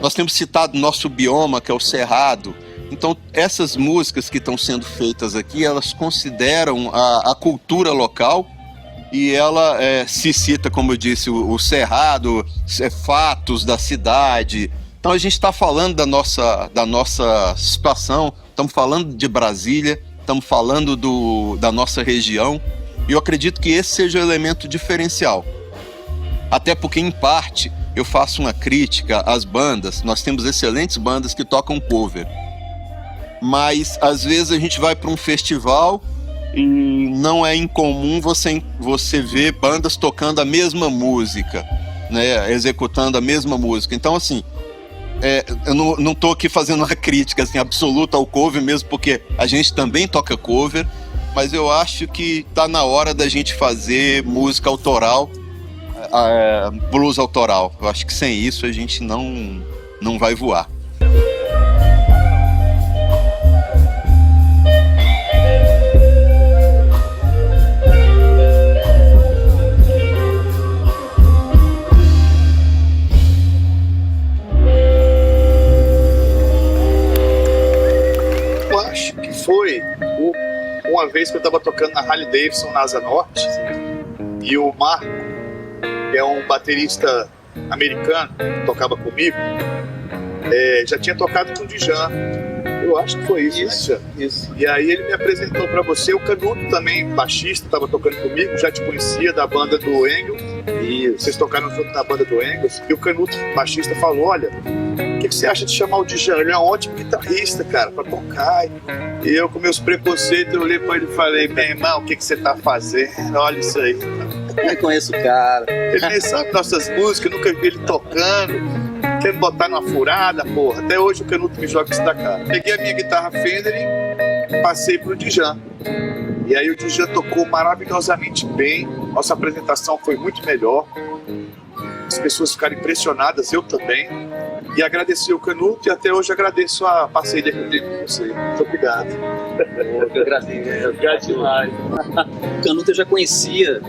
Nós temos citado nosso bioma, que é o Cerrado. Então, essas músicas que estão sendo feitas aqui, elas consideram a cultura local e ela se cita, como eu disse, o Cerrado, fatos da cidade. Então, a gente está falando da nossa situação, estamos falando de Brasília, estamos falando da nossa região, e eu acredito que esse seja o elemento diferencial. Até porque, em parte, eu faço uma crítica às bandas. Nós temos excelentes bandas que tocam cover, mas às vezes a gente vai para um festival e não é incomum você ver bandas tocando a mesma música, né, executando a mesma música. Então, assim, eu não estou aqui fazendo uma crítica assim, absoluta ao cover, mesmo porque a gente também toca cover, mas eu acho que está na hora da gente fazer música autoral, blues autoral. Eu acho que sem isso a gente não vai voar. Eu acho que foi uma vez que eu estava tocando na Harley Davidson, na Asa Norte, e o Marco, que é um baterista americano que tocava comigo, já tinha tocado com o Djavan. Eu acho que foi isso, né? Isso. E aí ele me apresentou para você. O Canuto também, baixista, estava tocando comigo, já te conhecia da banda do Engels. E vocês tocaram junto na banda do Engels. E o Canuto, baixista, falou: olha, o que você acha de chamar o Djavan? Ele é um ótimo guitarrista, cara, para tocar. E eu, com meus preconceitos, eu olhei para ele e falei: meu irmão, o que você tá fazendo? Olha isso aí. Eu conheço o cara. Ele nem sabe nossas músicas, nunca vi ele tocando. Quer botar numa furada, porra. Até hoje o Canuto me joga isso da cara. Peguei a minha guitarra Fender e passei pro Djavan. E aí o Djavan tocou maravilhosamente bem. Nossa apresentação foi muito melhor. As pessoas ficaram impressionadas, eu também. E agradeci o Canuto e até hoje agradeço a parceria que eu tenho com você. Muito obrigado. Eu agradeço. Obrigado demais. O Canuto eu já conhecia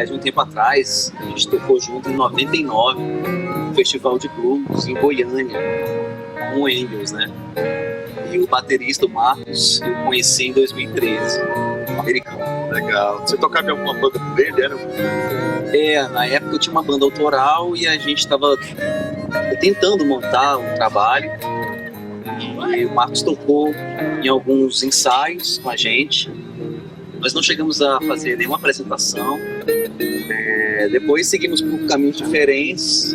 de um tempo atrás. A gente tocou junto em 99, no Festival de Blues em Goiânia, com o Engels, né? E o baterista, o Marcos, eu conheci em 2013, americano. Legal. Você tocava em alguma banda com ele, era? Na época eu tinha uma banda autoral e a gente estava tentando montar um trabalho. E o Marcos tocou em alguns ensaios com a gente. Nós não chegamos a fazer nenhuma apresentação. Depois seguimos por caminhos diferentes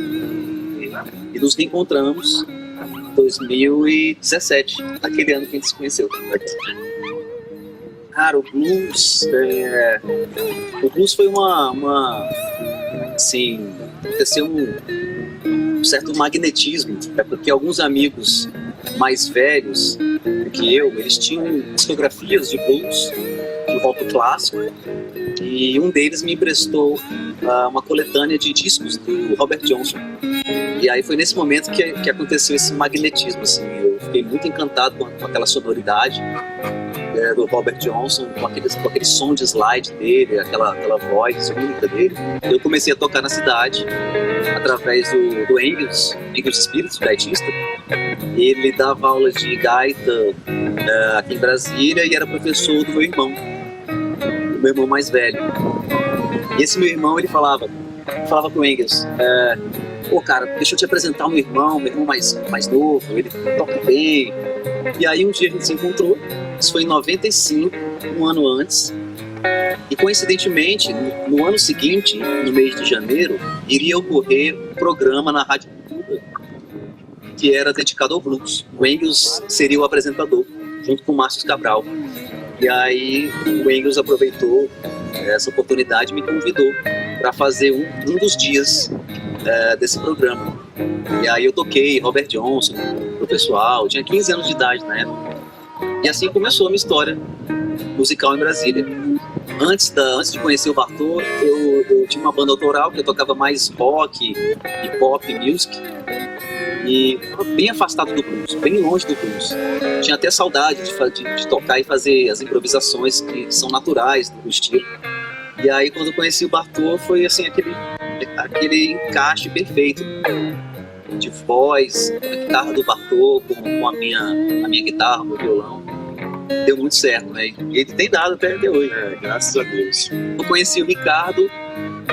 e nos reencontramos em 2017, aquele ano que a gente se conheceu. Cara, o blues foi assim, aconteceu um certo magnetismo, porque alguns amigos mais velhos que eu, eles tinham discografias de blues, de rock clássico, e um deles me emprestou uma coletânea de discos do Robert Johnson. E aí foi nesse momento que aconteceu esse magnetismo, assim. Eu fiquei muito encantado com aquela sonoridade do Robert Johnson, com aquele som de slide dele, aquela voz única dele. Eu comecei a tocar na cidade através do Engels Espírito, gaitista. Ele dava aula de gaita aqui em Brasília e era professor do meu irmão mais velho. E esse meu irmão, ele falava com o Engels: pô, cara, deixa eu te apresentar o meu irmão mais novo, ele toca bem. E aí um dia a gente se encontrou, isso foi em 95, um ano antes, e coincidentemente, no ano seguinte, no mês de janeiro, iria ocorrer um programa na Rádio Cultura que era dedicado ao blues. O Engels seria o apresentador, junto com o Márcio Cabral. E aí o Engels aproveitou essa oportunidade e me convidou para fazer um dos dias desse programa. E aí eu toquei Robert Johnson pro pessoal, eu tinha 15 anos de idade na época. E assim começou a minha história musical em Brasília. Antes de conhecer o Bartô, eu tinha uma banda autoral que eu tocava mais rock, hip hop, music, e bem afastado do blues, bem longe do blues. Tinha até saudade de tocar e fazer as improvisações que são naturais do estilo. E aí quando eu conheci o Bartô foi assim aquele encaixe perfeito de voz, a guitarra do Bartô com a minha guitarra, meu violão. Deu muito certo, né? E ele tem dado até hoje, né? Graças a Deus. Eu conheci o Ricardo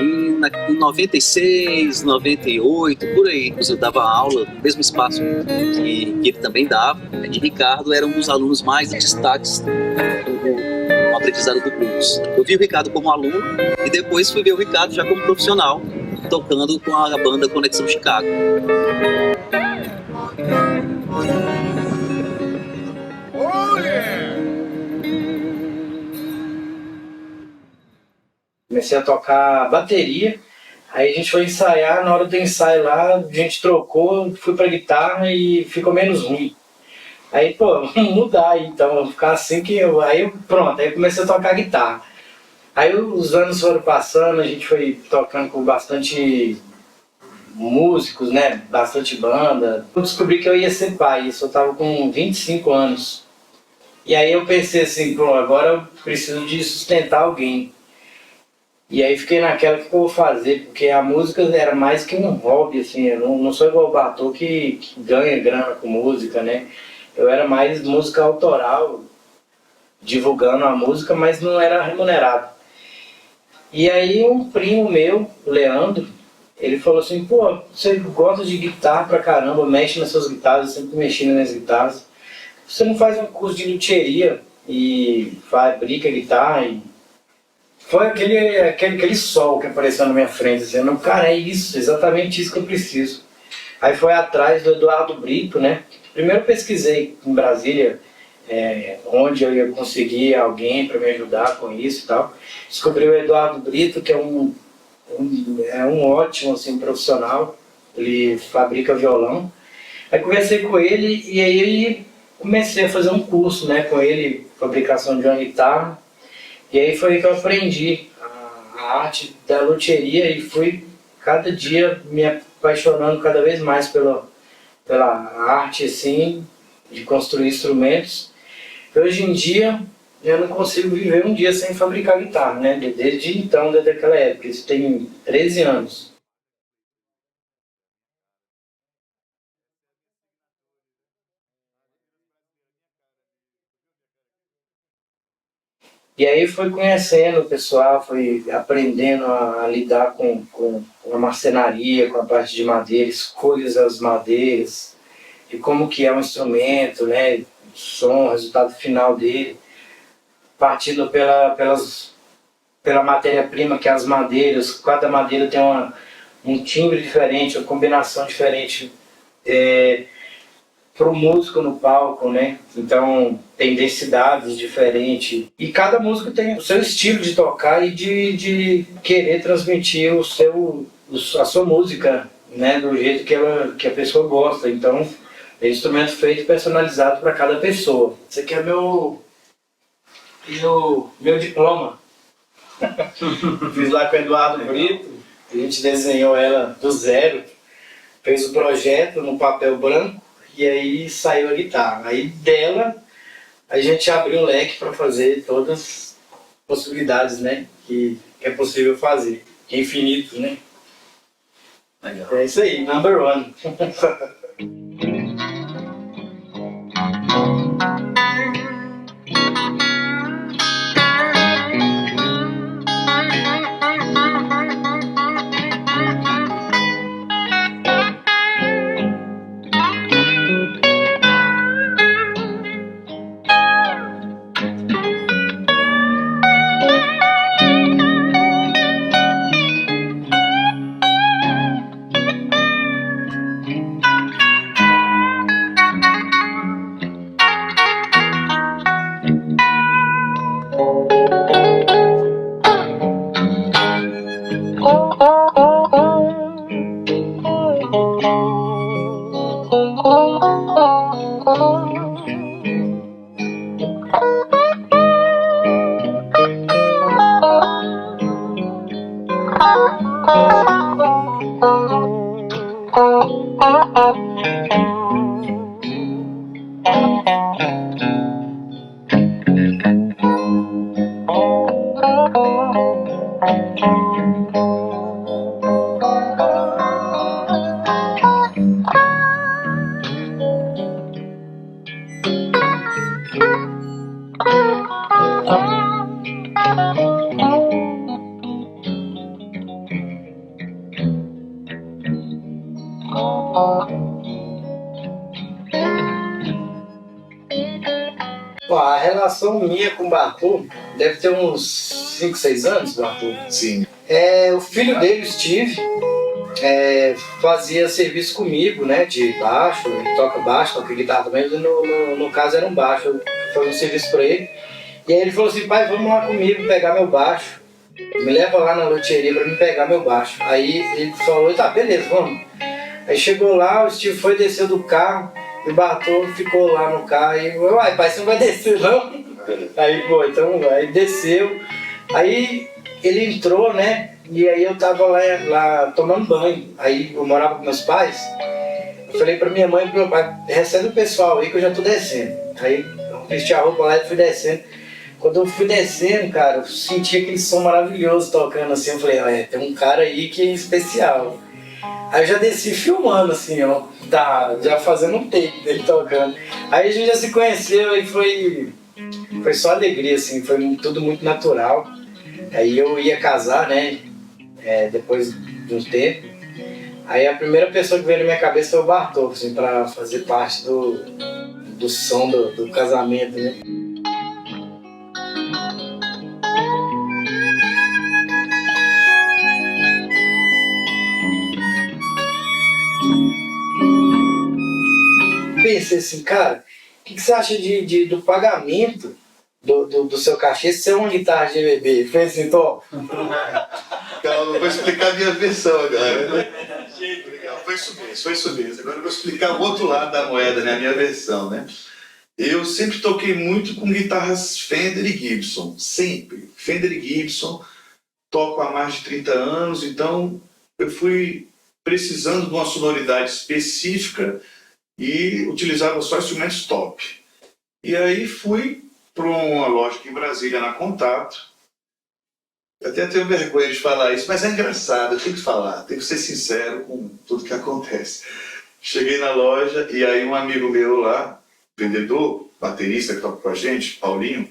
em 96, 98, por aí. Eu dava aula no mesmo espaço que ele também dava. E Ricardo era um dos alunos mais destaques no aprendizado do blues. Eu vi o Ricardo como aluno e depois fui ver o Ricardo já como profissional, tocando com a banda Conexão Chicago. Comecei a tocar bateria, aí a gente foi ensaiar, na hora do ensaio lá, a gente trocou, fui pra guitarra e ficou menos ruim. Aí, pô, vamos mudar aí, então, ficar assim que pronto, aí eu comecei a tocar guitarra. Aí os anos foram passando, a gente foi tocando com bastante músicos, né, bastante banda. Eu descobri que eu ia ser pai, isso eu tava com 25 anos. E aí eu pensei assim, pô, agora eu preciso de sustentar alguém. E aí fiquei naquela, o que eu vou fazer? Porque a música era mais que um hobby, assim, eu não sou igual o Bartô que ganha grana com música, né? Eu era mais música autoral, divulgando a música, mas não era remunerado. E aí um primo meu, o Leandro, ele falou assim, pô, você gosta de guitarra pra caramba, mexe nas suas guitarras, eu sempre mexi nas guitarras. Você não faz um curso de luthieria e fabrica guitarra e... Foi aquele sol que apareceu na minha frente, dizendo, cara, é isso, exatamente isso que eu preciso. Aí foi atrás do Eduardo Brito, né? Primeiro pesquisei em Brasília, onde eu ia conseguir alguém para me ajudar com isso e tal. Descobri o Eduardo Brito, que é um ótimo assim, profissional, ele fabrica violão. Aí conversei com ele e aí comecei a fazer um curso, né, com ele, fabricação de uma guitarra. E aí foi que eu aprendi a arte da luthieria e fui cada dia me apaixonando cada vez mais pela arte assim, de construir instrumentos. Hoje em dia eu não consigo viver um dia sem fabricar guitarra, né? Desde então, desde aquela época, isso tem 13 anos. E aí fui conhecendo o pessoal, fui aprendendo a lidar com a marcenaria, com a parte de madeira, escolhas das madeiras, de como que é um instrumento, né, o som, o resultado final dele, partindo pela matéria-prima, que é as madeiras. Cada madeira tem um timbre diferente, uma combinação diferente para o músico no palco, né? Então tem densidades diferentes e cada músico tem o seu estilo de tocar e de querer transmitir a sua música, né? Do jeito que a pessoa gosta. Então é instrumento feito personalizado para cada pessoa. Esse aqui é meu diploma. Fiz lá com o Eduardo Brito, a gente desenhou ela do zero, fez o projeto no papel branco. E aí saiu a guitarra. Aí dela a gente abriu um leque para fazer todas as possibilidades, né? Que é possível fazer. Que é infinito, né? Legal. É isso aí, number one. Bom, a relação minha com o Bartô deve ter uns 5, 6 anos, Bartô. Sim. O filho dele, o Steve, fazia serviço comigo, né, de baixo, ele toca baixo, toca guitarra também, no caso era um baixo, eu fazia um serviço pra ele. E aí ele falou assim, pai, vamos lá comigo pegar meu baixo, me leva lá na loteria pra me pegar meu baixo. Aí ele falou, tá, beleza, vamos. Aí chegou lá, o Steve foi, desceu do carro, e o Bartô ficou lá no carro, e eu, uai, pai, você não vai descer não? Aí, pô, então, aí desceu, aí ele entrou, né, e aí eu tava lá tomando banho, aí eu morava com meus pais, eu falei pra minha mãe e pro meu pai, recebe o pessoal aí que eu já tô descendo. Aí eu vesti a roupa lá e fui descendo. Quando eu fui descendo, cara, eu senti aquele som maravilhoso tocando assim, eu falei, tem um cara aí que é especial. Aí eu já desci filmando assim, ó, já fazendo um take dele tocando. Aí a gente já se conheceu e foi só alegria, assim, foi tudo muito natural. Aí eu ia casar, né, depois de um tempo. Aí a primeira pessoa que veio na minha cabeça foi o Bartô, assim, pra fazer parte do som do casamento, né. Pensei assim, cara, o que você acha do pagamento do seu cachê ser uma guitarra GBB? Eu falei assim, Tom. Calma, eu vou explicar a minha versão agora. Foi isso mesmo. Agora eu vou explicar o outro lado da moeda, né? A minha versão, né? Eu sempre toquei muito com guitarras Fender e Gibson, sempre. Fender e Gibson, toco há mais de 30 anos, então eu fui precisando de uma sonoridade específica e utilizava só instrumentos top. E aí fui para uma loja aqui em Brasília, na Contato. Eu até tenho vergonha de falar isso, mas é engraçado, eu tenho que falar, tenho que ser sincero com tudo que acontece. Cheguei na loja e aí um amigo meu lá, vendedor, baterista que toca com a gente, Paulinho,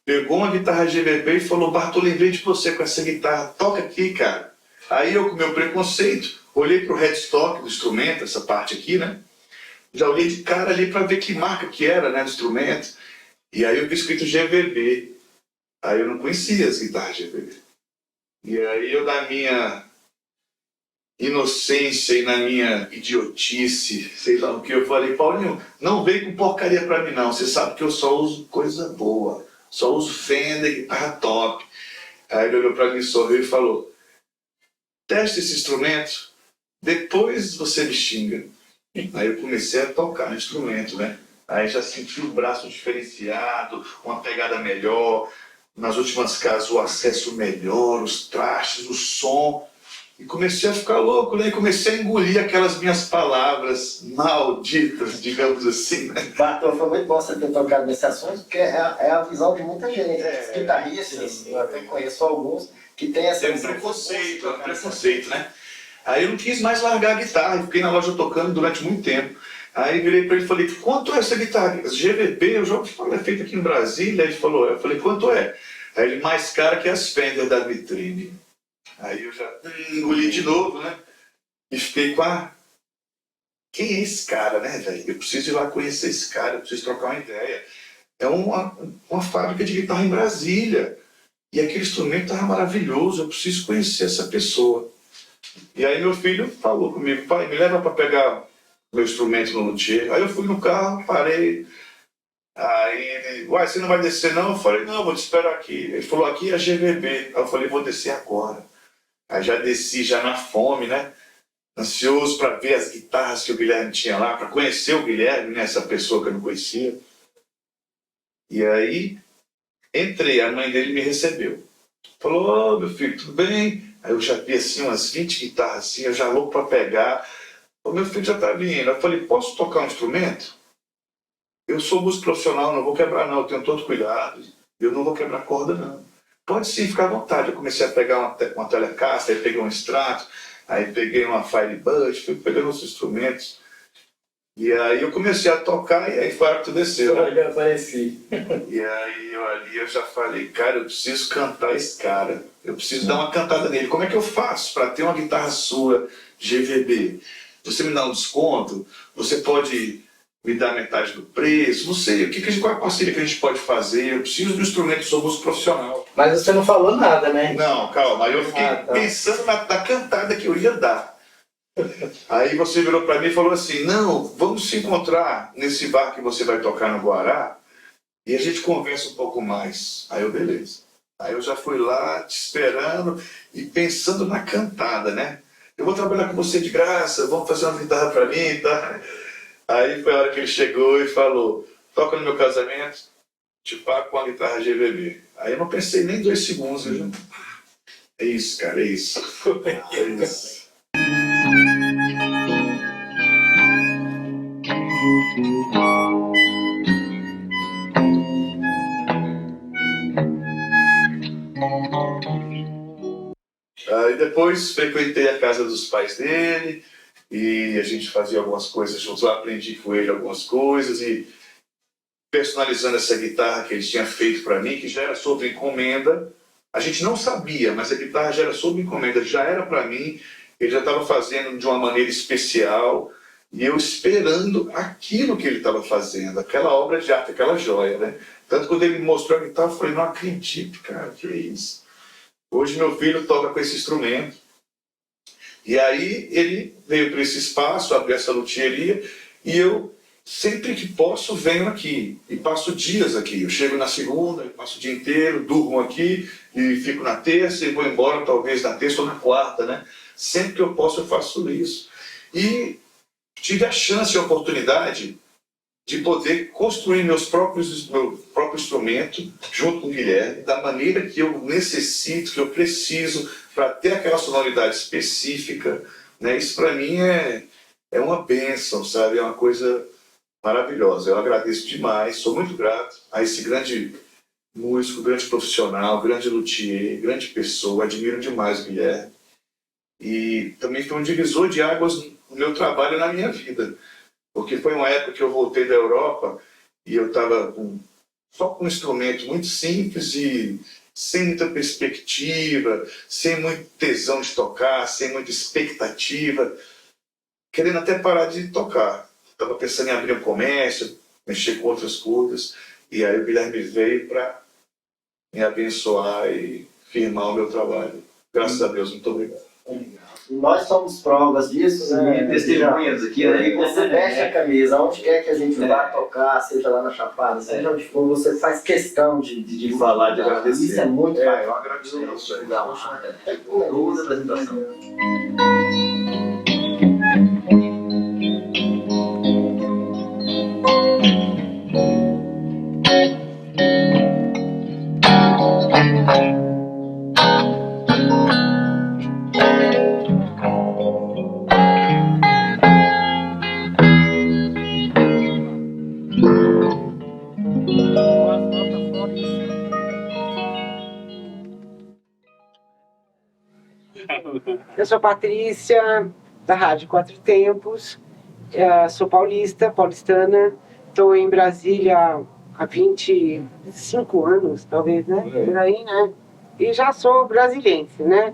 pegou uma guitarra GBB e falou, Bartô, lembrei de você com essa guitarra, toca aqui, cara. Aí eu, com meu preconceito, olhei pro headstock do instrumento, essa parte aqui, né? Já olhei de cara ali para ver que marca que era, né, do instrumento. E aí eu vi escrito GVB. Aí eu não conhecia as guitarras GVB. E aí eu, na minha inocência e na minha idiotice, sei lá o que, eu falei, Paulinho, não vem com porcaria pra mim não. Você sabe que eu só uso coisa boa. Só uso Fender, guitarra top. Aí ele olhou pra mim, sorriu e falou, teste esse instrumento, depois você me xinga. Aí eu comecei a tocar no instrumento, né? Aí já senti o braço diferenciado, uma pegada melhor, nas últimas casas o acesso melhor, os trastes, o som. E comecei a ficar louco, né? E comecei a engolir aquelas minhas palavras malditas, digamos assim, né? Bartô, foi muito bom você ter tocado nesse assunto, porque é a visão de muita gente, guitarristas, eu até conheço alguns, que tem essa visão. Tem um preconceito, né? Aí eu não quis mais largar a guitarra, fiquei na loja tocando durante muito tempo. Aí virei para ele e falei, quanto é essa guitarra? GVB, eu já ouvi falar, é feita aqui em Brasília. Ele falou, eu falei, quanto é? Aí ele, mais cara que as Fender da vitrine. Aí eu já engoli de novo, né? E fiquei com quem é esse cara, né, velho? Eu preciso ir lá conhecer esse cara, eu preciso trocar uma ideia. É uma fábrica de guitarra em Brasília. E aquele instrumento estava maravilhoso, eu preciso conhecer essa pessoa. E aí meu filho falou comigo, pai, me leva para pegar meu instrumento no luthier. Aí eu fui no carro, parei. Aí ele, uai, você não vai descer não? Eu falei, não, vou te esperar aqui. Ele falou, aqui é a GVB. Aí eu falei, vou descer agora. Aí já desci, já na fome, né? Ansioso para ver as guitarras que o Guilherme tinha lá, para conhecer o Guilherme, né? Essa pessoa que eu não conhecia. E aí, entrei, a mãe dele me recebeu. Falou, meu filho, tudo bem? Aí eu já vi assim umas 20 guitarras assim, eu já louco para pegar. O meu filho já está vindo. Eu falei, posso tocar um instrumento? Eu sou músico profissional, não vou quebrar não, eu tenho todo cuidado. Eu não vou quebrar corda não. Pode sim, ficar à vontade. Eu comecei a pegar uma Telecaster, aí peguei um Strato, aí peguei uma Firebird, fui pegando os instrumentos. E aí eu comecei a tocar e aí foi a hora que tu desceu. Né? Eu apareci. E aí eu já falei, cara, eu preciso cantar esse cara. Eu preciso dar uma cantada nele. Como é que eu faço para ter uma guitarra sua GVB? Você me dá um desconto? Você pode me dar metade do preço? Não sei, qual é a parceria que a gente pode fazer? Eu preciso do instrumento, sou músico profissional. Mas você não falou nada, né? Não, calma. Aí eu fiquei pensando na cantada que eu ia dar. Aí você virou para mim e falou assim, não, vamos se encontrar nesse bar que você vai tocar no Guará e a gente conversa um pouco mais. Aí eu, beleza. Aí eu já fui lá te esperando e pensando na cantada, né? Eu vou trabalhar com você de graça, vamos fazer uma guitarra para mim, tá? Aí foi a hora que ele chegou e falou, toca no meu casamento, te pago com a guitarra GVB. Aí eu não pensei nem 2 segundos, viu? É isso, cara, é isso. É isso. Aí depois frequentei a casa dos pais dele e a gente fazia algumas coisas juntos. Eu aprendi com ele algumas coisas e personalizando essa guitarra que ele tinha feito para mim, que já era sob encomenda. A gente não sabia, mas a guitarra já era sob encomenda, já era para mim. Ele já estava fazendo de uma maneira especial e eu esperando aquilo que ele estava fazendo, aquela obra de arte, aquela joia, né? Tanto quando ele me mostrou a guitarra, eu falei, não acredito, cara, que é isso? Hoje meu filho toca com esse instrumento. E aí ele veio para esse espaço, abriu essa luthieria, e eu, sempre que posso, venho aqui. E passo dias aqui. Eu chego na segunda, passo o dia inteiro, durmo aqui, e fico na terça, e vou embora talvez na terça ou na quarta, né? Sempre que eu posso, eu faço isso. E tive a chance e a oportunidade de poder construir meu próprio instrumento junto com o Guilherme, da maneira que eu necessito, que eu preciso, para ter aquela sonoridade específica, né? Isso para mim é uma bênção, sabe? É uma coisa maravilhosa. Eu agradeço demais, sou muito grato a esse grande músico, grande profissional, grande luthier, grande pessoa, admiro demais o Guilherme. E também foi um divisor de águas no meu trabalho e na minha vida. Porque foi uma época que eu voltei da Europa e eu estava só com um instrumento muito simples e sem muita perspectiva, sem muito tesão de tocar, sem muita expectativa, querendo até parar de tocar. Estava pensando em abrir um comércio, mexer com outras coisas, e aí o Guilherme veio para me abençoar e firmar o meu trabalho. Graças a Deus, muito obrigado. Nós somos provas disso, né? Testemunhas aqui, né? E você veste a camisa, onde quer que a gente vá tocar, seja lá na Chapada, seja onde for, você faz questão de falar, de agradecer. Isso é muito bacana. Eu agradeço. Toda apresentação. Eu sou Patrícia, da Rádio Quatro Tempos, sou paulistana, estou em Brasília há 25 anos, talvez, né? Por aí, né? E já sou brasiliense, né?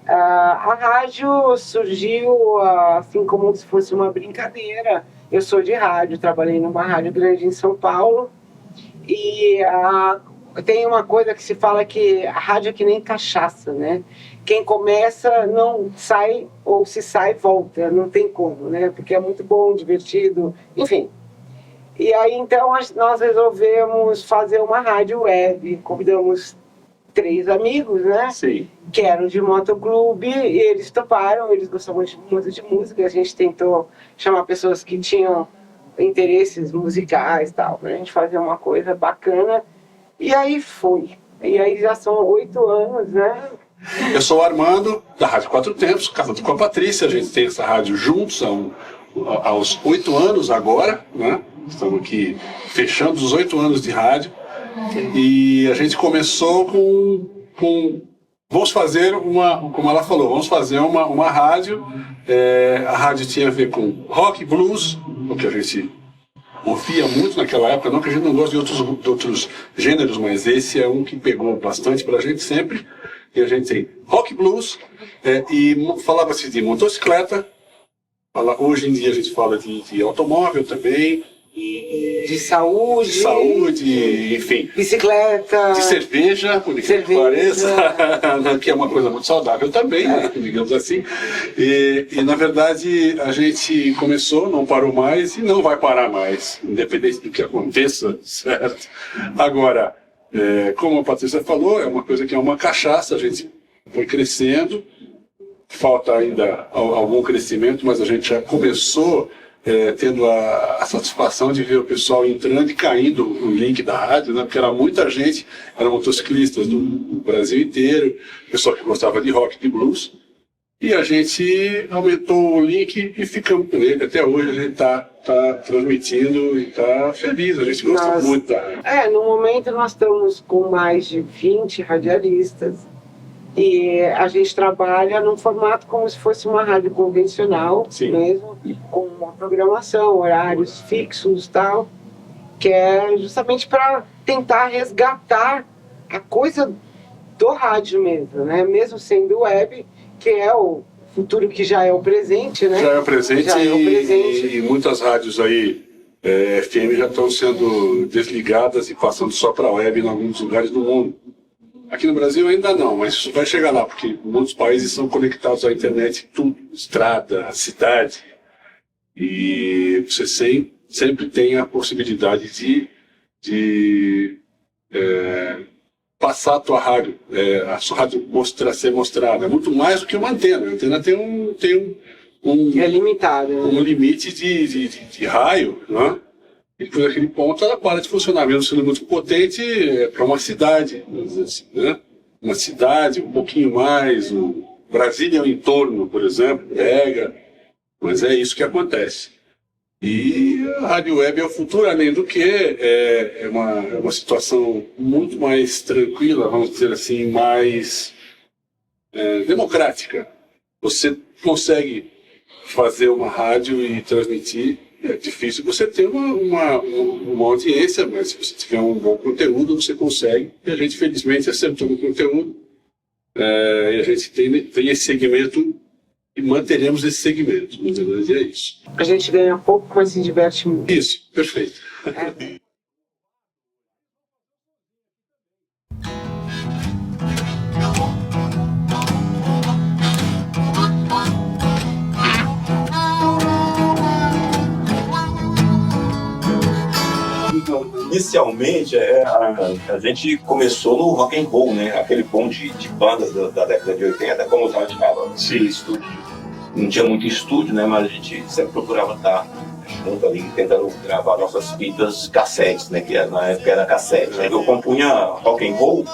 A rádio surgiu assim como se fosse uma brincadeira. Eu sou de rádio, trabalhei numa rádio grande em São Paulo e tem uma coisa que se fala que a rádio é que nem cachaça, né? Quem começa não sai, ou se sai, volta, não tem como, né? Porque é muito bom, divertido, enfim. E aí, então, nós resolvemos fazer uma rádio web, convidamos 3 amigos, né? Sim. Que eram de motoclube, e eles toparam, eles gostavam muito de música, a gente tentou chamar pessoas que tinham interesses musicais e tal, pra gente fazer uma coisa bacana, e aí foi. E aí já são 8 anos, né? Eu sou o Armando, da Rádio Quatro Tempos, casado com a Patrícia. A gente tem essa rádio juntos aos 8 anos agora, né? Estamos aqui fechando os 8 anos de rádio. E a gente começou com vamos fazer como ela falou, vamos fazer uma rádio. A rádio tinha a ver com rock, blues, o que a gente ouvia muito naquela época. Não que a gente não goste de outros gêneros, mas esse é um que pegou bastante pra gente sempre. E a gente tem rock, blues, e falava-se de motocicleta. Hoje em dia a gente fala de automóvel também. De saúde, enfim. Bicicleta. De cerveja, por incrível que pareça, que é uma coisa muito saudável também, né, digamos assim. E na verdade a gente começou, não parou mais e não vai parar mais, independente do que aconteça, certo? Agora, como a Patrícia falou, é uma coisa que é uma cachaça, a gente foi crescendo, falta ainda algum crescimento, mas a gente já começou tendo a satisfação de ver o pessoal entrando e caindo no link da rádio, né? Porque era muita gente, eram motociclistas do Brasil inteiro, pessoal que gostava de rock, de blues, e a gente aumentou o link e ficamos com ele. Até hoje a gente está transmitindo e está feliz, a gente gosta muito da rádio. No momento nós estamos com mais de 20 radialistas. E a gente trabalha num formato como se fosse uma rádio convencional, mesmo, com uma programação, horários fixos e tal, que é justamente para tentar resgatar a coisa do rádio mesmo, né? Mesmo sendo web, que é o futuro que já é o presente, né? Já é o presente, e muitas rádios aí, FM, já estão sendo desligadas e passando só para a web em alguns lugares do mundo. Aqui no Brasil ainda não, mas isso vai chegar lá, porque muitos países são conectados à internet, tudo, estrada, cidade. E você sempre tem a possibilidade de passar a tua rádio, a sua rádio ser mostrada. É muito mais do que uma antena. A antena tem é limitada, né? Um limite de raio, né? E por aquele ponto ela para de funcionar, mesmo sendo muito potente, para uma cidade, vamos dizer assim, né? Uma cidade, um pouquinho mais, Brasília é o entorno, por exemplo, pega, mas é isso que acontece. E a rádio web é o futuro, além do que é uma situação muito mais tranquila, vamos dizer assim, mais democrática. Você consegue fazer uma rádio e transmitir. É difícil você ter uma audiência, mas se você tiver um bom conteúdo, você consegue. E a gente, felizmente, acertou no conteúdo. E a gente tem esse segmento e manteremos esse segmento. Na verdade, é isso. A gente ganha pouco, mas se diverte muito. Isso, perfeito. Inicialmente, a gente começou no rock and roll, né? Aquele boom de bandas da década de 80, como o Tati falava. Estúdio. Não tinha muito estúdio, né? Mas a gente sempre procurava estar junto ali, tentando gravar nossas fitas cassetes, né? Que na época era cassete. Né? Eu compunha rock and roll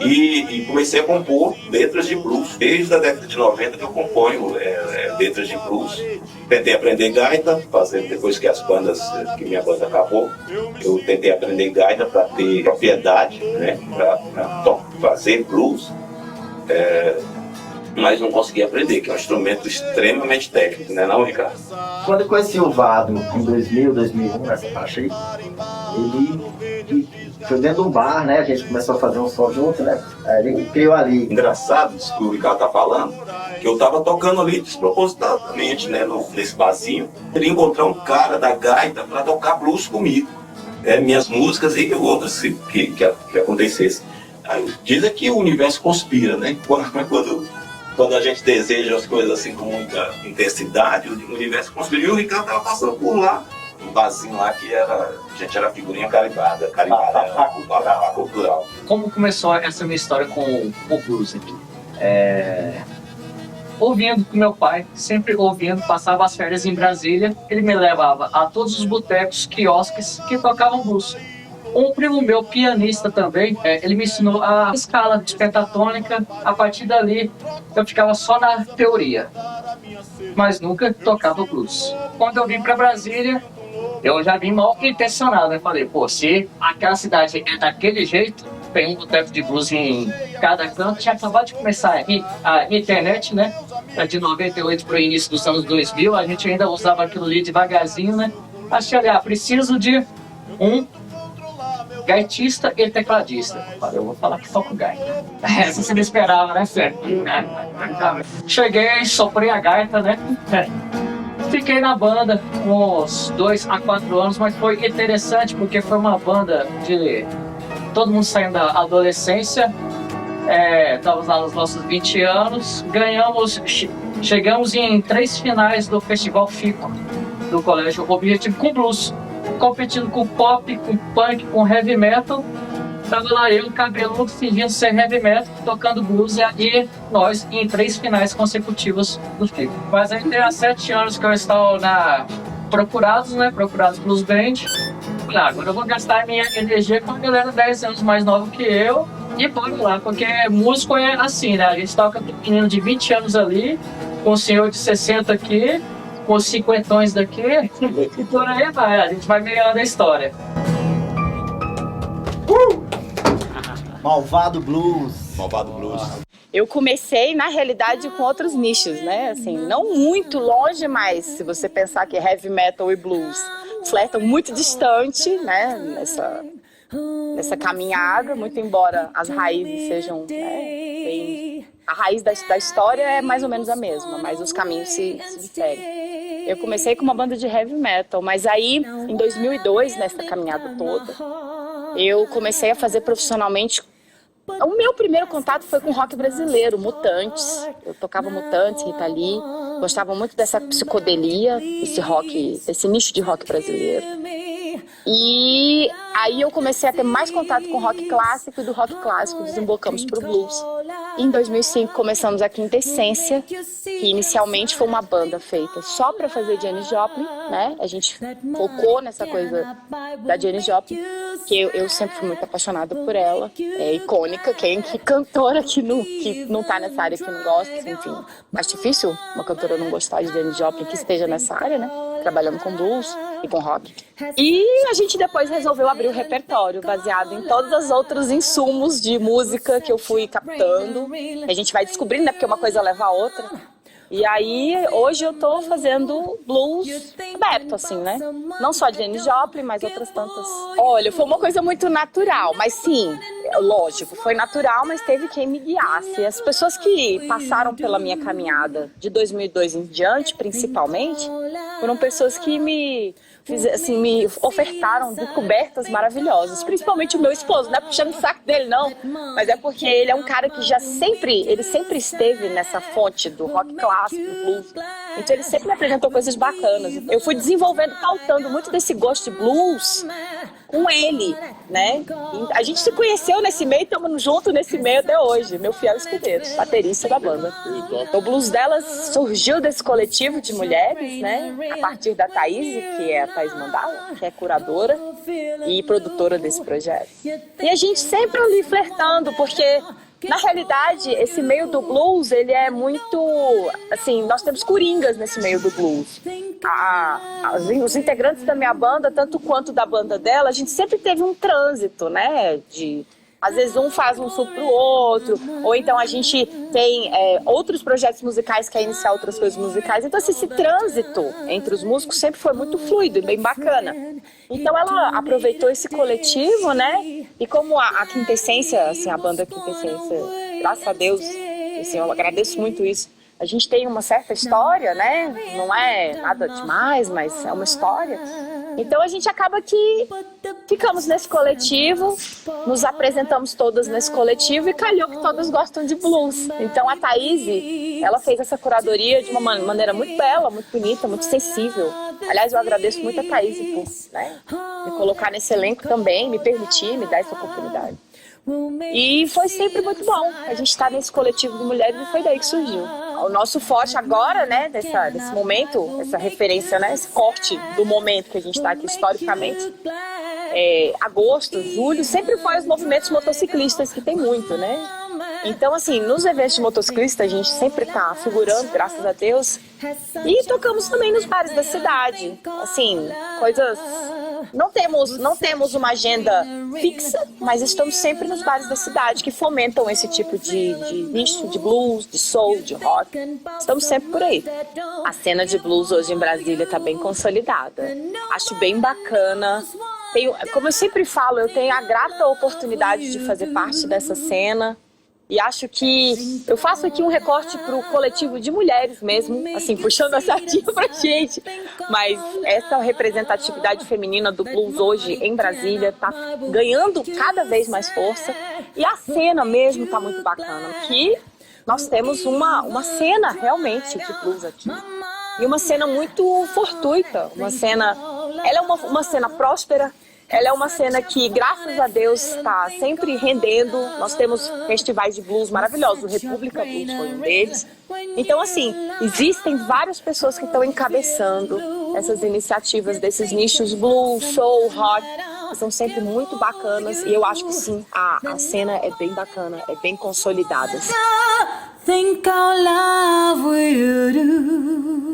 e comecei a compor letras de blues. Desde a década de 90 que eu componho letras de blues. Tentei aprender gaita, depois que que minha banda acabou, eu tentei aprender gaita para ter propriedade, né? Para fazer blues. Mas não consegui aprender, que é um instrumento extremamente técnico, né, não, Ricardo? Quando eu conheci o Vado em 2000, 2001, nessa faixa aí, ele foi dentro de um bar, né? A gente começou a fazer um som junto, né? Aí ele criou ali. Engraçado isso que o Ricardo tá falando, que eu tava tocando ali despropositadamente, né, nesse barzinho. Queria encontrar um cara da gaita para tocar blues comigo. Minhas músicas e outras que acontecessem. Aí dizem que o universo conspira, né? Quando a gente deseja as coisas assim com muita intensidade, o universo conspira. E o Ricardo estava passando por lá, um barzinho lá que a gente era figurinha carimbada, a cultural. Como começou essa minha história com o blues aqui? Ouvindo com meu pai, sempre ouvindo, passava as férias em Brasília, ele me levava a todos os botecos, quiosques que tocavam blues. Um primo meu, pianista também, ele me ensinou a escala pentatônica. A partir dali, eu ficava só na teoria, mas nunca tocava blues. Quando eu vim para Brasília, eu já vim mal intencionado, né? Falei, pô, se aquela cidade é daquele jeito, tem um boteco de blues em cada canto. Tinha acabado de começar a internet, né? De 98 para o início dos anos 2000, a gente ainda usava aquilo ali devagarzinho, né? Achei, preciso de um gaitista e tecladista. Falei, eu vou falar que toco gaita. Essa você não esperava, né, Sérgio? Cheguei, soprei a gaita, né? Fiquei na banda uns 2 a 4 anos, mas foi interessante porque foi uma banda de todo mundo saindo da adolescência. Estávamos lá nos nossos 20 anos, chegamos em 3 finais do Festival FICO do Colégio Objetivo com blues, competindo com pop, com punk, com heavy metal. Tava lá eu, cabeludo, fingindo ser heavy metal, tocando blues, e nós em 3 finais consecutivos do FICO. Mas aí tem há 7 anos que eu estou na Procurados, né? Procurados Blues Band. Claro, agora eu vou gastar minha energia com a galera 10 anos mais nova que eu. E bora lá, porque músico é assim, né? A gente toca com um menino de 20 anos ali, com um senhor de 60 aqui, com os 50 daqui, e por aí vai, a gente vai melhorando a história. Malvado Blues. Malvado Blues. Eu comecei, na realidade, com outros nichos, né? Assim, não muito longe, mas se você pensar que heavy metal e blues flertam muito distante, né? Nessa caminhada, muito embora as raízes sejam bem... A raiz da história é mais ou menos a mesma, mas os caminhos se diferem. Eu comecei com uma banda de heavy metal, mas aí, em 2002, nessa caminhada toda, eu comecei a fazer profissionalmente. O meu primeiro contato foi com rock brasileiro, Mutantes. Eu tocava Mutantes, Rita Lee, gostava muito dessa psicodelia, esse nicho de rock brasileiro. E aí eu comecei a ter mais contato com rock clássico, e do rock clássico desembocamos para o blues. Em 2005 começamos a Quinta Essência, que inicialmente foi uma banda feita só para fazer Janis Joplin, né? A gente focou nessa coisa da Janis Joplin, que eu sempre fui muito apaixonada por ela. É icônica, que cantora que não tá nessa área, que não gosta, enfim. Mais difícil uma cantora não gostar de Janis Joplin que esteja nessa área, né? Trabalhando com blues e com rock. E a gente depois resolveu abrir o repertório baseado em todos os outros insumos de música que eu fui captando. A gente vai descobrindo, né? Porque uma coisa leva a outra. E aí, hoje eu tô fazendo blues aberto, assim, né? Não só de Janis Joplin, mas outras tantas. Olha, foi uma coisa muito natural, mas sim, lógico, foi natural, mas teve quem me guiasse. As pessoas que passaram pela minha caminhada de 2002 em diante, principalmente, foram pessoas que me ofertaram descobertas maravilhosas, principalmente o meu esposo, não é puxando o saco dele não, mas é porque ele é um cara que ele sempre esteve nessa fonte do rock clássico, do blues, então ele sempre me apresentou coisas bacanas. Eu fui desenvolvendo, pautando muito desse gosto de blues com ele, né? E a gente se conheceu nesse meio, estamos juntos nesse meio até hoje, meu fiel escudeiro, baterista da banda. O blues delas surgiu desse coletivo de mulheres, né? A partir da Thaís, que é a Thaís Mandala, que é curadora e produtora desse projeto. E a gente sempre ali flertando, porque na realidade esse meio do blues, ele é muito, assim, nós temos coringas nesse meio do blues. Os integrantes da minha banda, tanto quanto da banda dela, a gente sempre teve um trânsito, né, às vezes um faz um sul pro outro, ou então a gente tem outros projetos musicais que é iniciar outras coisas musicais. Então esse trânsito entre os músicos sempre foi muito fluido e bem bacana. Então ela aproveitou esse coletivo, né? E como a Quinta Essência, assim, a banda Quinta Essência, graças a Deus, assim, eu agradeço muito isso. A gente tem uma certa história, né? Não é nada demais, mas é uma história. Então a gente acaba que ficamos nesse coletivo, nos apresentamos todas nesse coletivo e calhou que todas gostam de blues. Então a Thaís, ela fez essa curadoria de uma maneira muito bela, muito bonita, muito sensível. Aliás, eu agradeço muito a Thaís por, né, me colocar nesse elenco também, me permitir, me dar essa oportunidade. E foi sempre muito bom a gente estar nesse coletivo de mulheres e foi daí que surgiu. O nosso forte agora, né, desse momento, essa referência, né, esse corte do momento que a gente está aqui historicamente, agosto, julho, sempre foi os movimentos motociclistas, que tem muito, né? Então, assim, nos eventos de motociclista, a gente sempre tá figurando, graças a Deus. E tocamos também nos bares da cidade. Assim, coisas... Não temos uma agenda fixa, mas estamos sempre nos bares da cidade que fomentam esse tipo de nicho de blues, de soul, de rock. Estamos sempre por aí. A cena de blues hoje em Brasília está bem consolidada. Acho bem bacana. Como eu sempre falo, eu tenho a grata oportunidade de fazer parte dessa cena. E acho que eu faço aqui um recorte para o coletivo de mulheres mesmo, assim, puxando a sardinha pra gente. Mas essa representatividade feminina do blues hoje em Brasília está ganhando cada vez mais força. E a cena mesmo está muito bacana, que nós temos uma cena realmente de blues aqui. E uma cena muito fortuita, ela é uma cena próspera. Ela é uma cena que, graças a Deus, está sempre rendendo. Nós temos festivais de blues maravilhosos, o República Blues foi um deles. Então, assim, existem várias pessoas que estão encabeçando essas iniciativas desses nichos blues, soul, rock, que são sempre muito bacanas. E eu acho que sim, a cena é bem bacana, é bem consolidada. Think I'll love you do.